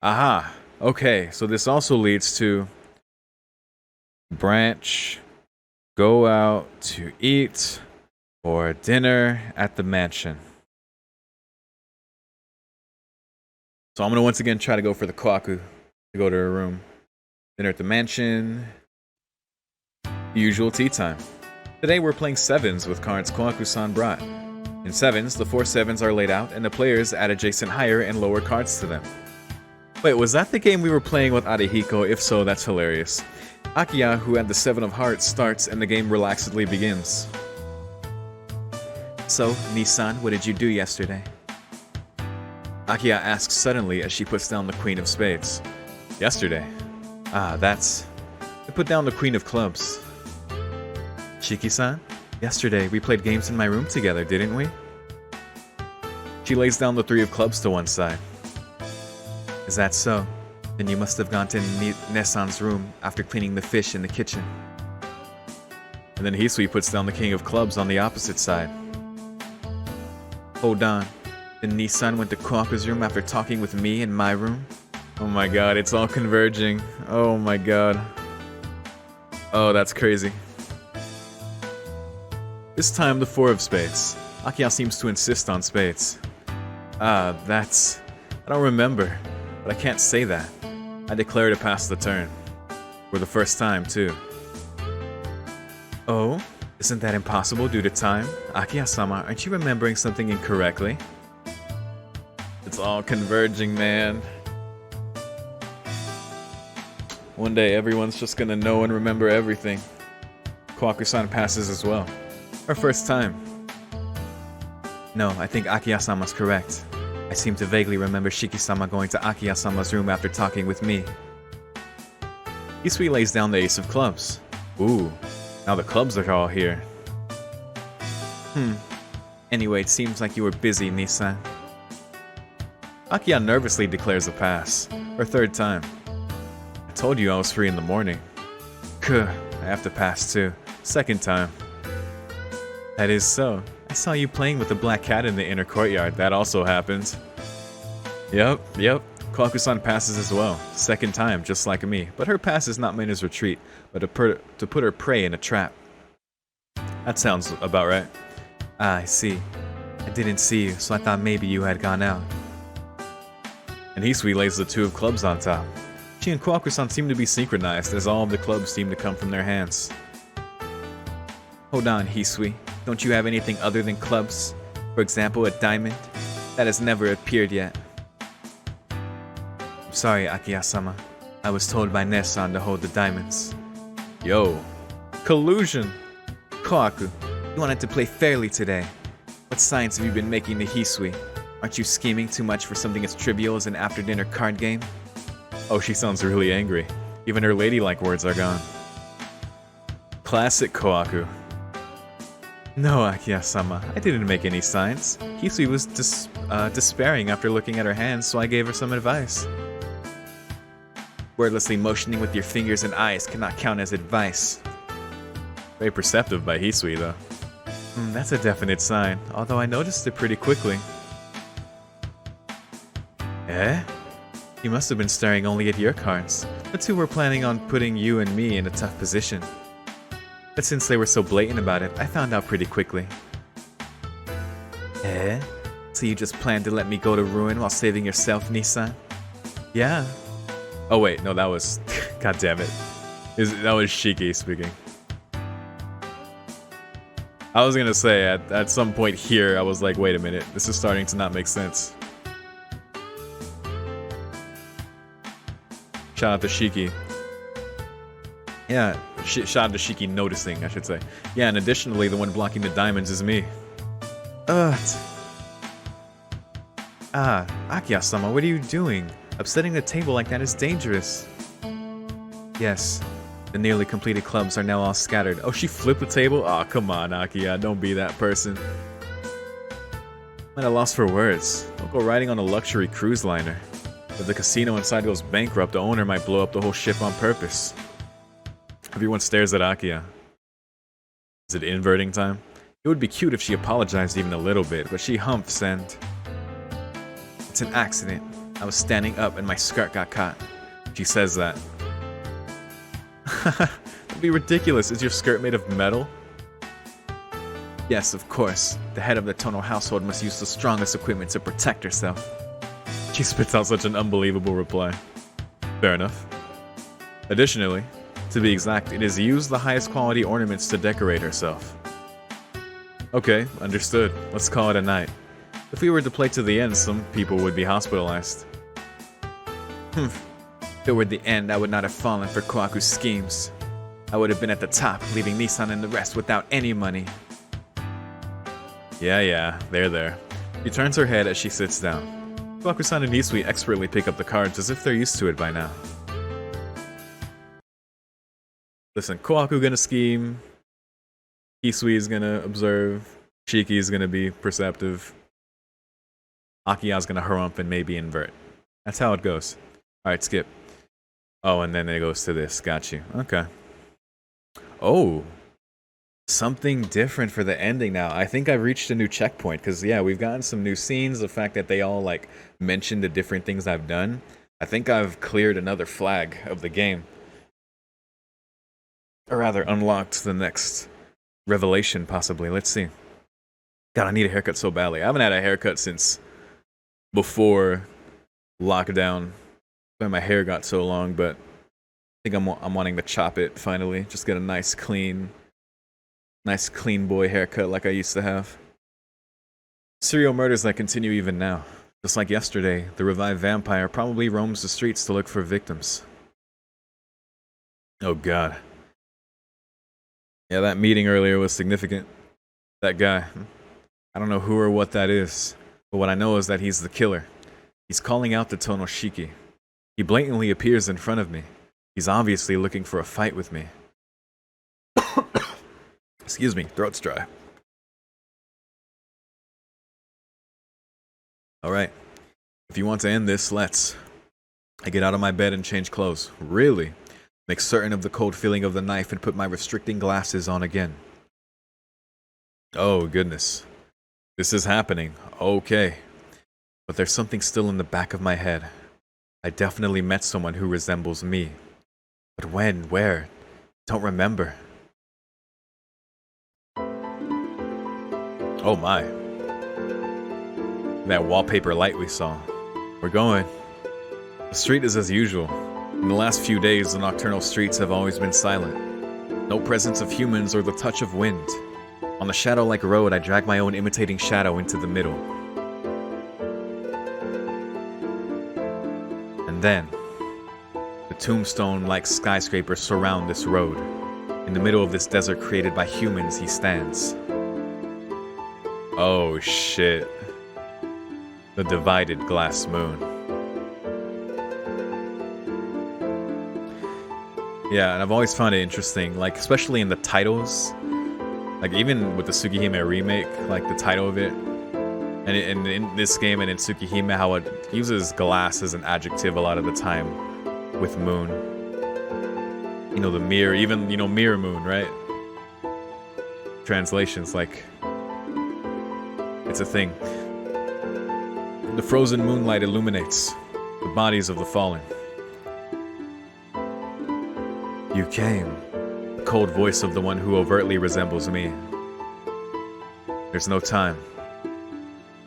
Aha! Okay, so this also leads to branch, go out to eat, or dinner at the mansion. So I'm gonna once again try to go for the Kwaku to go to her room. Dinner at the mansion. Usual tea time. Today we're playing sevens with cards Kwaku-san brought. In sevens, the 4 sevens are laid out and the players add adjacent higher and lower cards to them. Wait, was that the game we were playing with Arihiko? If so, that's hilarious. Akira, who had the 7 of hearts, starts and the game relaxedly begins. So, Nissan, what did you do yesterday? Akira asks suddenly as she puts down the Queen of Spades. Yesterday? I put down the Queen of Clubs. Shiki-san? Yesterday, we played games in my room together, didn't we? She lays down the 3 of Clubs to one side. Is that so? Then you must have gone to Nessan's room after cleaning the fish in the kitchen. And then Hisui puts down the King of Clubs on the opposite side. Hold on. Then Nissan went to Kwaku's room after talking with me in my room? Oh my god, it's all converging. Oh my god. Oh, that's crazy. This time, the 4 of spades. Akira seems to insist on spades. I don't remember, but I can't say that. I declare to pass the turn. For the first time, too. Oh? Isn't that impossible due to time? Akira-sama, aren't you remembering something incorrectly? It's all converging, man. One day, everyone's just gonna know and remember everything. Kwaku-san passes as well. Her first time. No, I think Akira-sama's correct. I seem to vaguely remember Shiki-sama going to Akira-sama's room after talking with me. Hisui lays down the Ace of Clubs. Ooh, now the clubs are all here. Anyway, it seems like you were busy, Nissan. Akira nervously declares a pass. Her third time. I told you I was free in the morning. I have to pass too. Second time. That is so. I saw you playing with the black cat in the inner courtyard. That also happened. Yep. Kwaku-san passes as well. Second time, just like me. But her pass is not meant as retreat, but to put her prey in a trap. That sounds about right. I see. I didn't see you, so I thought maybe you had gone out. And Hisui lays the 2 of Clubs on top. She and Kwaku-san seem to be synchronized, as all of the clubs seem to come from their hands. Hold on, Hisui. Don't you have anything other than clubs? For example, a diamond? That has never appeared yet. I'm sorry, Akira-sama. I was told by Nessan to hold the diamonds. Yo. Collusion! Kwaku, you wanted to play fairly today. What signs have you been making to Hisui? Aren't you scheming too much for something as trivial as an after-dinner card game? Oh, she sounds really angry. Even her ladylike words are gone. Classic Kwaku. No, Akira-sama, I didn't make any signs. Hisui was despairing after looking at her hands, so I gave her some advice. Wordlessly motioning with your fingers and eyes cannot count as advice. Very perceptive by Hisui, though. That's a definite sign, although I noticed it pretty quickly. Eh? You must have been staring only at your cards. The 2 were planning on putting you and me in a tough position. But since they were so blatant about it, I found out pretty quickly. Eh? So you just planned to let me go to ruin while saving yourself, Nissan? Yeah. Oh wait, no, that was... God damn it. That was Shiki speaking. I was gonna say, at some point here, I was like, wait a minute, this is starting to not make sense. Shout out to Shiki. Yeah, shout out to Shiki noticing, I should say. Yeah, and additionally, the one blocking the diamonds is me. Akira-sama, what are you doing? Upsetting the table like that is dangerous. Yes, the nearly completed clubs are now all scattered. Oh, she flipped the table? Aw, come on, Akira, don't be that person. I'm at a loss for words. Don't go riding on a luxury cruise liner. If the casino inside goes bankrupt, the owner might blow up the whole ship on purpose. Everyone stares at Akira. Is it inverting time? It would be cute if she apologized even a little bit, but she humps and... It's an accident. I was standing up and my skirt got caught. She says that. That'd be ridiculous. Is your skirt made of metal? Yes, of course. The head of the Tono household must use the strongest equipment to protect herself. She spits out such an unbelievable reply. Fair enough. Additionally, to be exact, it is used the highest quality ornaments to decorate herself. Okay, understood. Let's call it a night. If we were to play to the end, some people would be hospitalized. If it were the end, I would not have fallen for Koaku's schemes. I would have been at the top, leaving Nissan and the rest without any money. Yeah, they're there. She turns her head as she sits down. Koaku-san and Hisui expertly pick up the cards as if they're used to it by now. Listen, Koaku gonna scheme. Hisui is gonna observe. Shiki is gonna be perceptive. Akiya's gonna harump and maybe invert. That's how it goes. Alright, skip. Oh, and then it goes to this. Got you. Okay. Oh. Something different for the ending now. I think I've reached a new checkpoint, because yeah, we've gotten some new scenes. The fact that they all like mentioned the different things I've done. I think I've cleared another flag of the game. Or rather, unlocked the next revelation, possibly. Let's see. God, I need a haircut so badly. I haven't had a haircut since before lockdown. When my hair got so long, but I think I'm wanting to chop it finally. Just get a nice clean boy haircut like I used to have. Serial murders that continue even now. Just like yesterday, the revived vampire probably roams the streets to look for victims. Oh god. Yeah, that meeting earlier was significant. That guy. I don't know who or what that is, but what I know is that he's the killer. He's calling out the Tono Shiki. He blatantly appears in front of me. He's obviously looking for a fight with me. Excuse me, throat's dry. Alright. If you want to end this, let's. I get out of my bed and change clothes. Really? Make certain of the cold feeling of the knife and put my restricting glasses on again. Oh, goodness. This is happening. Okay. But there's something still in the back of my head. I definitely met someone who resembles me. But when? Where? Don't remember. Oh my. That wallpaper light we saw. We're going. The street is as usual. In the last few days, the nocturnal streets have always been silent. No presence of humans or the touch of wind. On the shadow-like road, I drag my own imitating shadow into the middle. And then, the tombstone-like skyscrapers surround this road. In the middle of this desert created by humans, he stands. Oh shit. The divided glass moon. Yeah, and I've always found it interesting, like, especially in the titles. Like, even with the Tsukihime remake, like, the title of it. And in this game and in Tsukihime, how it uses glass as an adjective a lot of the time with moon. You know, the mirror, even, you know, mirror moon, right? Translations, like, it's a thing. The frozen moonlight illuminates the bodies of the fallen. You came. The cold voice of the one who overtly resembles me. There's no time.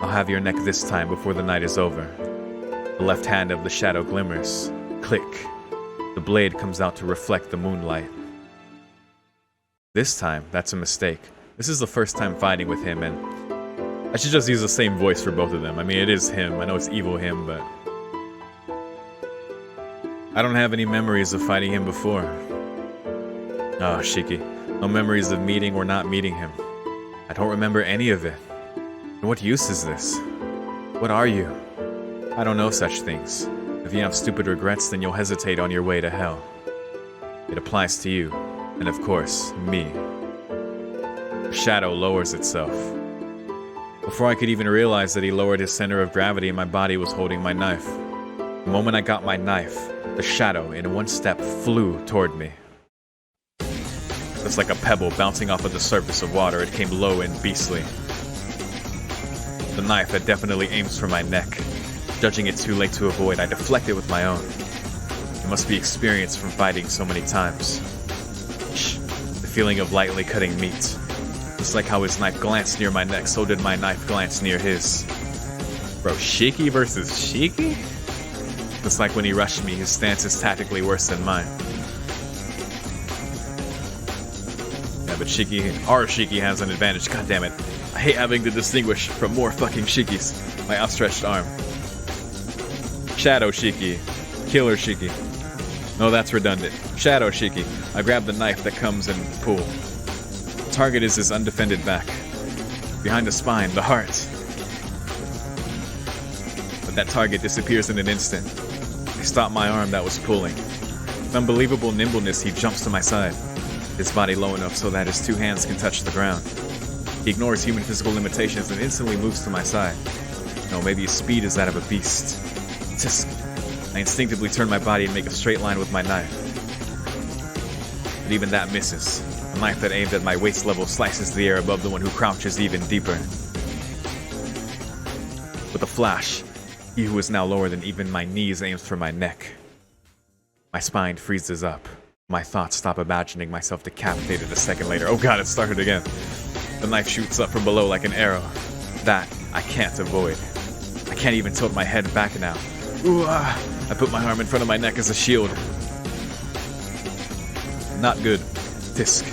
I'll have your neck this time before the night is over. The left hand of the shadow glimmers. Click. The blade comes out to reflect the moonlight. This time, that's a mistake. This is the first time fighting with him, and I should just use the same voice for both of them. I mean, it is him. I know it's evil him, but I don't have any memories of fighting him before. Oh, Shiki. No memories of meeting or not meeting him. I don't remember any of it. And what use is this? What are you? I don't know such things. If you have stupid regrets, then you'll hesitate on your way to hell. It applies to you, and of course, me. The shadow lowers itself. Before I could even realize that he lowered his center of gravity, my body was holding my knife. The moment I got my knife, the shadow, in one step, flew toward me. Just like a pebble bouncing off of the surface of water, it came low and beastly. The knife had definitely aims for my neck. Judging it too late to avoid, I deflected with my own. must be experienced from fighting so many times. The feeling of lightly cutting meat. Just like how his knife glanced near my neck, so did my knife glance near his. Bro, Shiki versus Shiki? Just like when he rushed me, his stance is tactically worse than mine. Yeah, but our Shiki has an advantage, God damn it. I hate having to distinguish from more fucking Shikis. My outstretched arm. Shadow Shiki. Killer Shiki. No, that's redundant. Shadow Shiki. I grab the knife that comes and pull. The target is his undefended back. Behind the spine, the heart. But that target disappears in an instant. I stop my arm that was pulling. With unbelievable nimbleness, he jumps to my side. His body low enough so that his two hands can touch the ground. He ignores human physical limitations and instantly moves to my side. No, maybe his speed is that of a beast. Tisk. I instinctively turn my body and make a straight line with my knife. But even that misses. The knife that aimed at my waist level slices the air above the one who crouches even deeper. With a flash, he who is now lower than even my knees aims for my neck. My spine freezes up. My thoughts stop imagining myself decapitated a second later. Oh god, it started again. The knife shoots up from below like an arrow. That I can't avoid. I can't even tilt my head back now. Ooh, I put my arm in front of my neck as a shield. Not good. Tisk.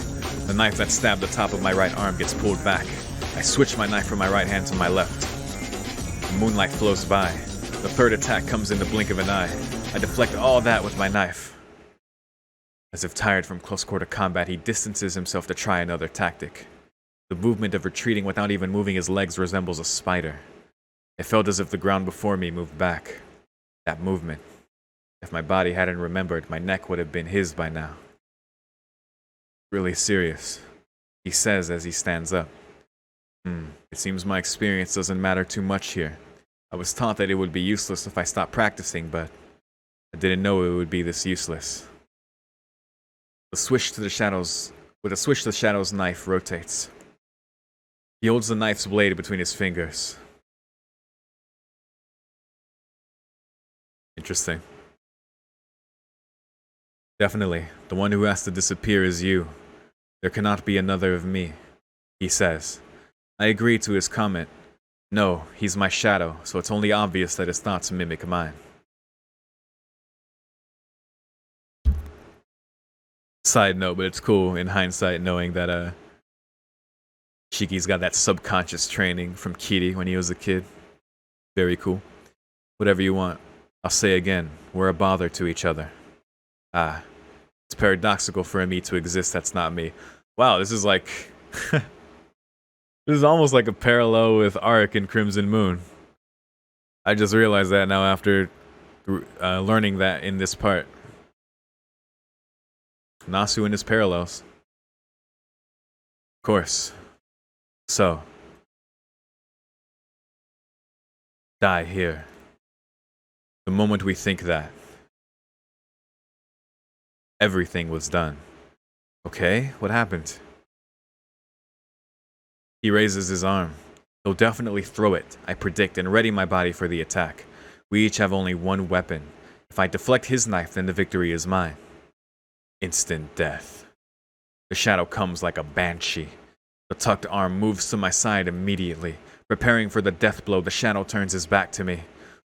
The knife that stabbed the top of my right arm gets pulled back. I switch my knife from my right hand to my left. The moonlight flows by. The third attack comes in the blink of an eye. I deflect all that with my knife. As if tired from close quarter combat, he distances himself to try another tactic. The movement of retreating without even moving his legs resembles a spider. It felt as if the ground before me moved back. That movement. If my body hadn't remembered, my neck would have been his by now. Really serious, he says as he stands up. It seems my experience doesn't matter too much here. I was taught that it would be useless if I stopped practicing, but I didn't know it would be this useless. With a swish, the shadow's knife rotates. He holds the knife's blade between his fingers. Interesting. Definitely, the one who has to disappear is you. There cannot be another of me, he says. I agree to his comment. No, he's my shadow, so it's only obvious that his thoughts mimic mine. Side note, but it's cool in hindsight knowing that Shiki's got that subconscious training from Kiri when he was a kid. Very cool. Whatever you want. I'll say again, we're a bother to each other. It's paradoxical for me to exist that's not me. Wow, this is like... this is almost like a parallel with Arc and Crimson Moon. I just realized that now after learning that in this part. Nasu and his parallels. Of course. So. Die here. The moment we think that. Everything was done. Okay, what happened? He raises his arm. He'll definitely throw it, I predict, and ready my body for the attack. We each have only one weapon. If I deflect his knife, then the victory is mine. Instant death. The shadow comes like a banshee. The tucked arm moves to my side immediately. Preparing for the death blow, the shadow turns his back to me.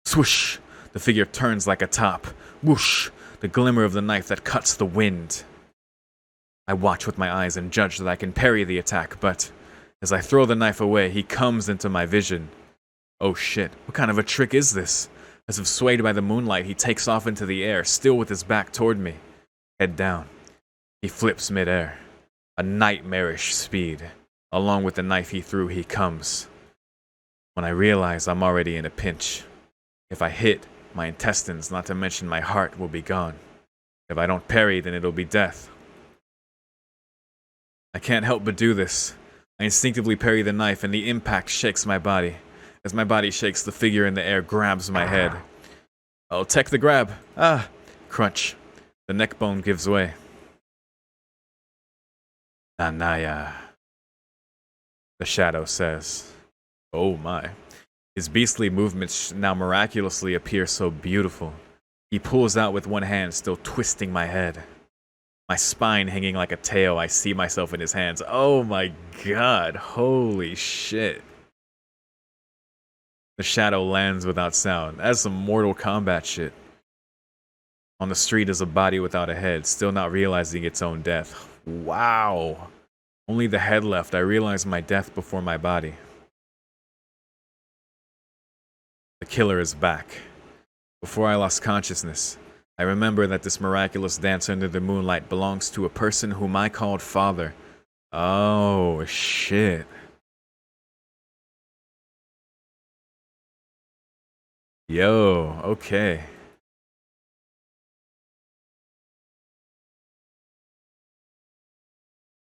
Swoosh! The figure turns like a top. Whoosh! The glimmer of the knife that cuts the wind. I watch with my eyes and judge that I can parry the attack, but as I throw the knife away, he comes into my vision. Oh shit, what kind of a trick is this? As if swayed by the moonlight, he takes off into the air, still with his back toward me. Head down. He flips midair. A nightmarish speed. Along with the knife he threw, he comes. When I realize I'm already in a pinch. If I hit, my intestines, not to mention my heart, will be gone. If I don't parry, then it'll be death. I can't help but do this. I instinctively parry the knife and the impact shakes my body. As my body shakes, the figure in the air grabs my head. I'll tech the grab. Crunch. The neck bone gives way. Nanaya. The shadow says. Oh my. His beastly movements now miraculously appear so beautiful. He pulls out with one hand, still twisting my head. My spine hanging like a tail. I see myself in his hands. Oh my god. Holy shit. The shadow lands without sound. That's some Mortal Kombat shit. On the street is a body without a head, still not realizing its own death. Wow. Only the head left. I realized my death before my body. The killer is back. Before I lost consciousness, I remember that this miraculous dance under the moonlight belongs to a person whom I called father. Oh, shit. Yo, okay.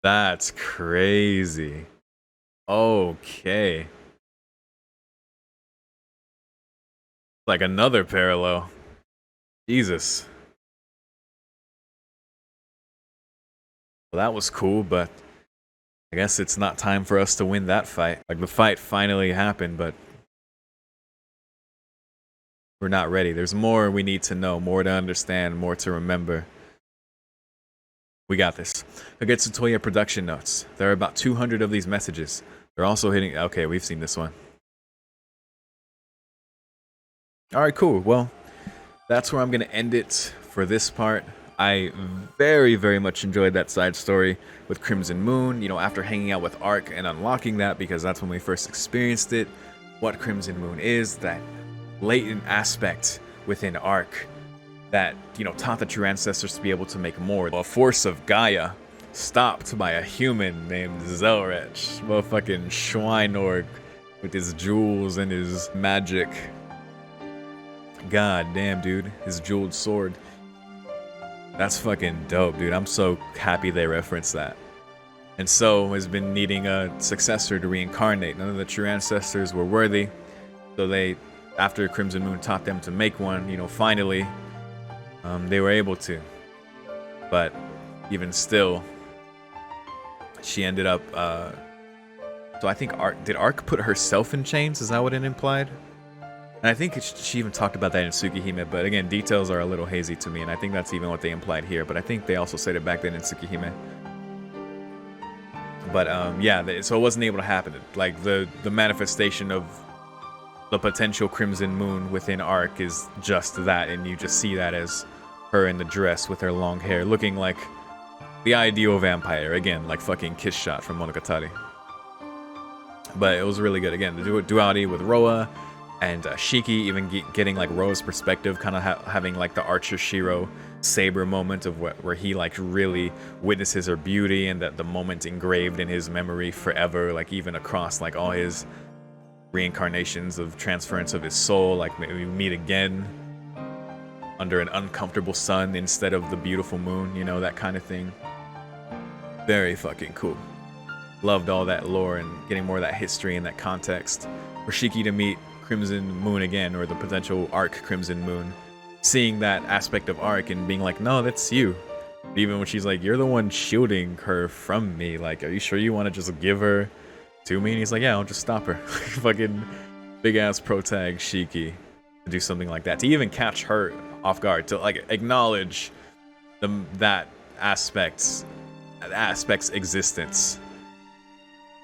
That's crazy. Okay. Like another parallel. Jesus. Well, that was cool, but I guess it's not time for us to win that fight. Like, the fight finally happened, but we're not ready. There's more we need to know, more to understand, more to remember. We got this. Kagetsu Tohya production notes. There are about 200 of these messages. They're also hitting... Okay, we've seen this one. Alright, cool. Well, that's where I'm going to end it for this part. I very, very much enjoyed that side story with Crimson Moon. You know, after hanging out with Arc and unlocking that, because that's when we first experienced it. What Crimson Moon is, that latent aspect within Arc that, you know, taught the true ancestors to be able to make more. A force of Gaia stopped by a human named Zelrech. Motherfucking Schweinorg with his jewels and his magic. God damn, dude. His jeweled sword. That's fucking dope, dude. I'm so happy they referenced that. And so has been needing a successor to reincarnate. None of the true ancestors were worthy. So they, after Crimson Moon taught them to make one, you know, finally, they were able to. But even still, she ended up, so I think did Arc put herself in chains? Is that what it implied? And I think she even talked about that in Tsukihime, but again, details are a little hazy to me, and I think that's even what they implied here, but I think they also said it back then in Tsukihime. But yeah, so it wasn't able to happen. Like, the manifestation of the potential Crimson Moon within Arc is just that, and you just see that as her in the dress with her long hair, looking like the ideal vampire, again, like fucking Kiss Shot from Monogatari. But it was really good. Again, the duality with Roa and Shiki, even getting like Roa's perspective, kind of having like the Archer Shiro saber moment of where he like really witnesses her beauty, and that the moment engraved in his memory forever, like even across like all his reincarnations of transference of his soul, like maybe we meet again under an uncomfortable sun instead of the beautiful moon, you know, that kind of thing. Very fucking cool. Loved all that lore and getting more of that history and that context. For Shiki to meet Crimson Moon again, or the potential Arc Crimson Moon, seeing that aspect of Arc and being like, no, that's you. Even when she's like, you're the one shielding her from me, like, are you sure you want to just give her to me? And he's like, yeah, I'll just stop her. Fucking big ass pro tag Shiki to do something like that, to even catch her off guard, to like acknowledge that aspect's existence,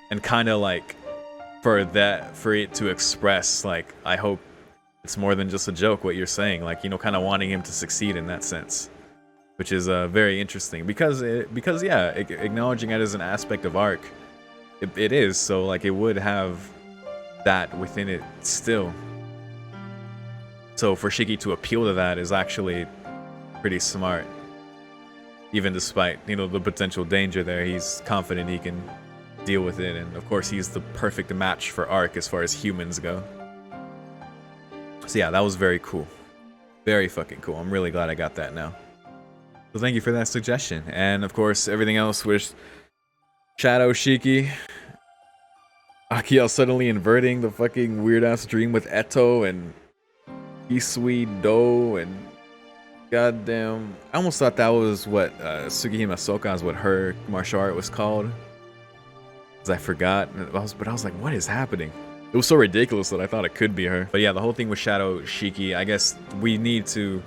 and kind of like for it to express like, I hope it's more than just a joke what you're saying, like, you know, kind of wanting him to succeed in that sense, which is very interesting, because yeah, acknowledging it as an aspect of Arc, it is, so like it would have that within it still. So for Shiki to appeal to that is actually pretty smart. Even despite, you know, the potential danger there, he's confident he can deal with it, and of course he's the perfect match for Arc as far as humans go. So yeah, that was very cool. Very fucking cool. I'm really glad I got that now. So thank you for that suggestion. And of course, everything else with Shadow Shiki, Akira suddenly inverting the fucking weird-ass dream with Eto and Isui Do, and goddamn, I almost thought that was what Tsukihime Soka's, what her martial art was called, because I forgot. But I was like, what is happening? It was so ridiculous that I thought it could be her. But yeah, the whole thing with Shadow Shiki, I guess we need to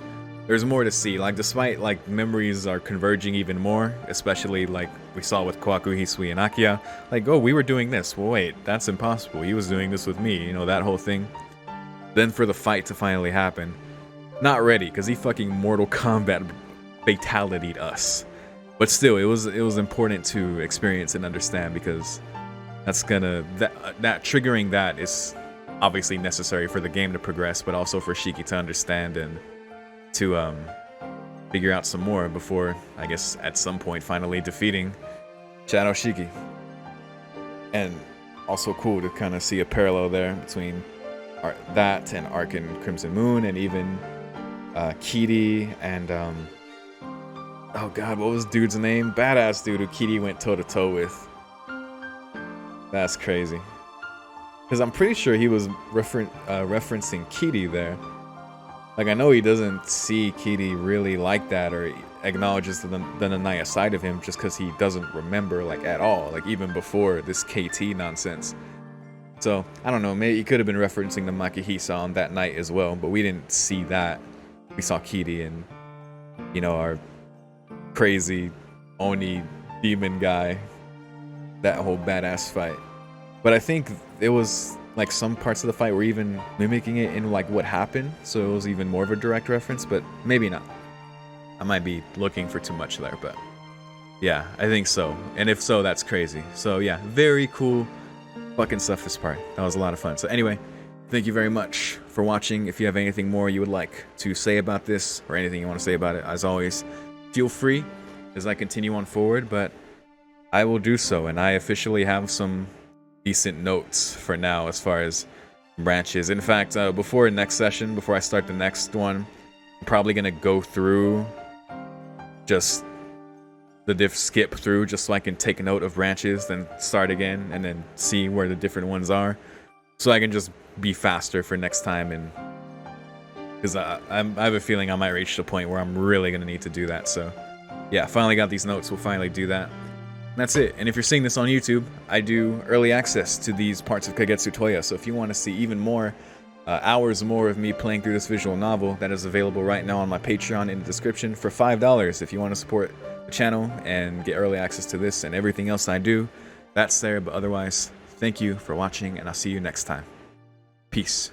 there's more to see. Like, despite like memories are converging even more, especially like we saw with Kwaku, Hisui, and Akira. Like, oh, we were doing this. Well, wait, that's impossible. He was doing this with me. You know, that whole thing. Then for the fight to finally happen, not ready, because he fucking Mortal Kombat fatality'd us. But still, it was important to experience and understand, because that's gonna that triggering that is obviously necessary for the game to progress, but also for Shiki to understand and to figure out some more before, I guess, at some point finally defeating Shadow Shiki. And also cool to kind of see a parallel there between that and Arc and Crimson Moon, and even Kiri and oh god, what was dude's name? Badass dude who Kiri went toe to toe with. That's crazy. Because I'm pretty sure he was referencing Kiri there. Like, I know he doesn't see Kiri really like that, or acknowledges the Nanaya side of him, just because he doesn't remember, like, at all. Like, even before this KT nonsense. So, I don't know, maybe he could have been referencing the Makihisa on that night as well, but we didn't see that. We saw Kiri and, you know, our crazy Oni demon guy. That whole badass fight. But I think it was like some parts of the fight were even mimicking it in like what happened, so it was even more of a direct reference, but maybe not. I might be looking for too much there, but yeah, I think so. And if so, that's crazy. So yeah, very cool fucking stuff this part. That was a lot of fun. So anyway, thank you very much for watching. If you have anything more you would like to say about this, or anything you want to say about it, as always, feel free as I continue on forward, but I will do so, and I officially have some decent notes for now as far as branches. In fact, before next session, before I start the next one, I'm probably gonna go through just the skip through, just so I can take note of branches, then start again, and then see where the different ones are, so I can just be faster for next time. And because I have a feeling I might reach the point where I'm really gonna need to do that. So yeah, finally got these notes. We'll finally do that. That's it. And if you're seeing this on YouTube, I do early access to these parts of Kagetsu Tohya. So if you want to see even more hours more of me playing through this visual novel, that is available right now on my Patreon in the description for $5. If you want to support the channel and get early access to this and everything else I do, that's there. But otherwise, thank you for watching, and I'll see you next time. Peace.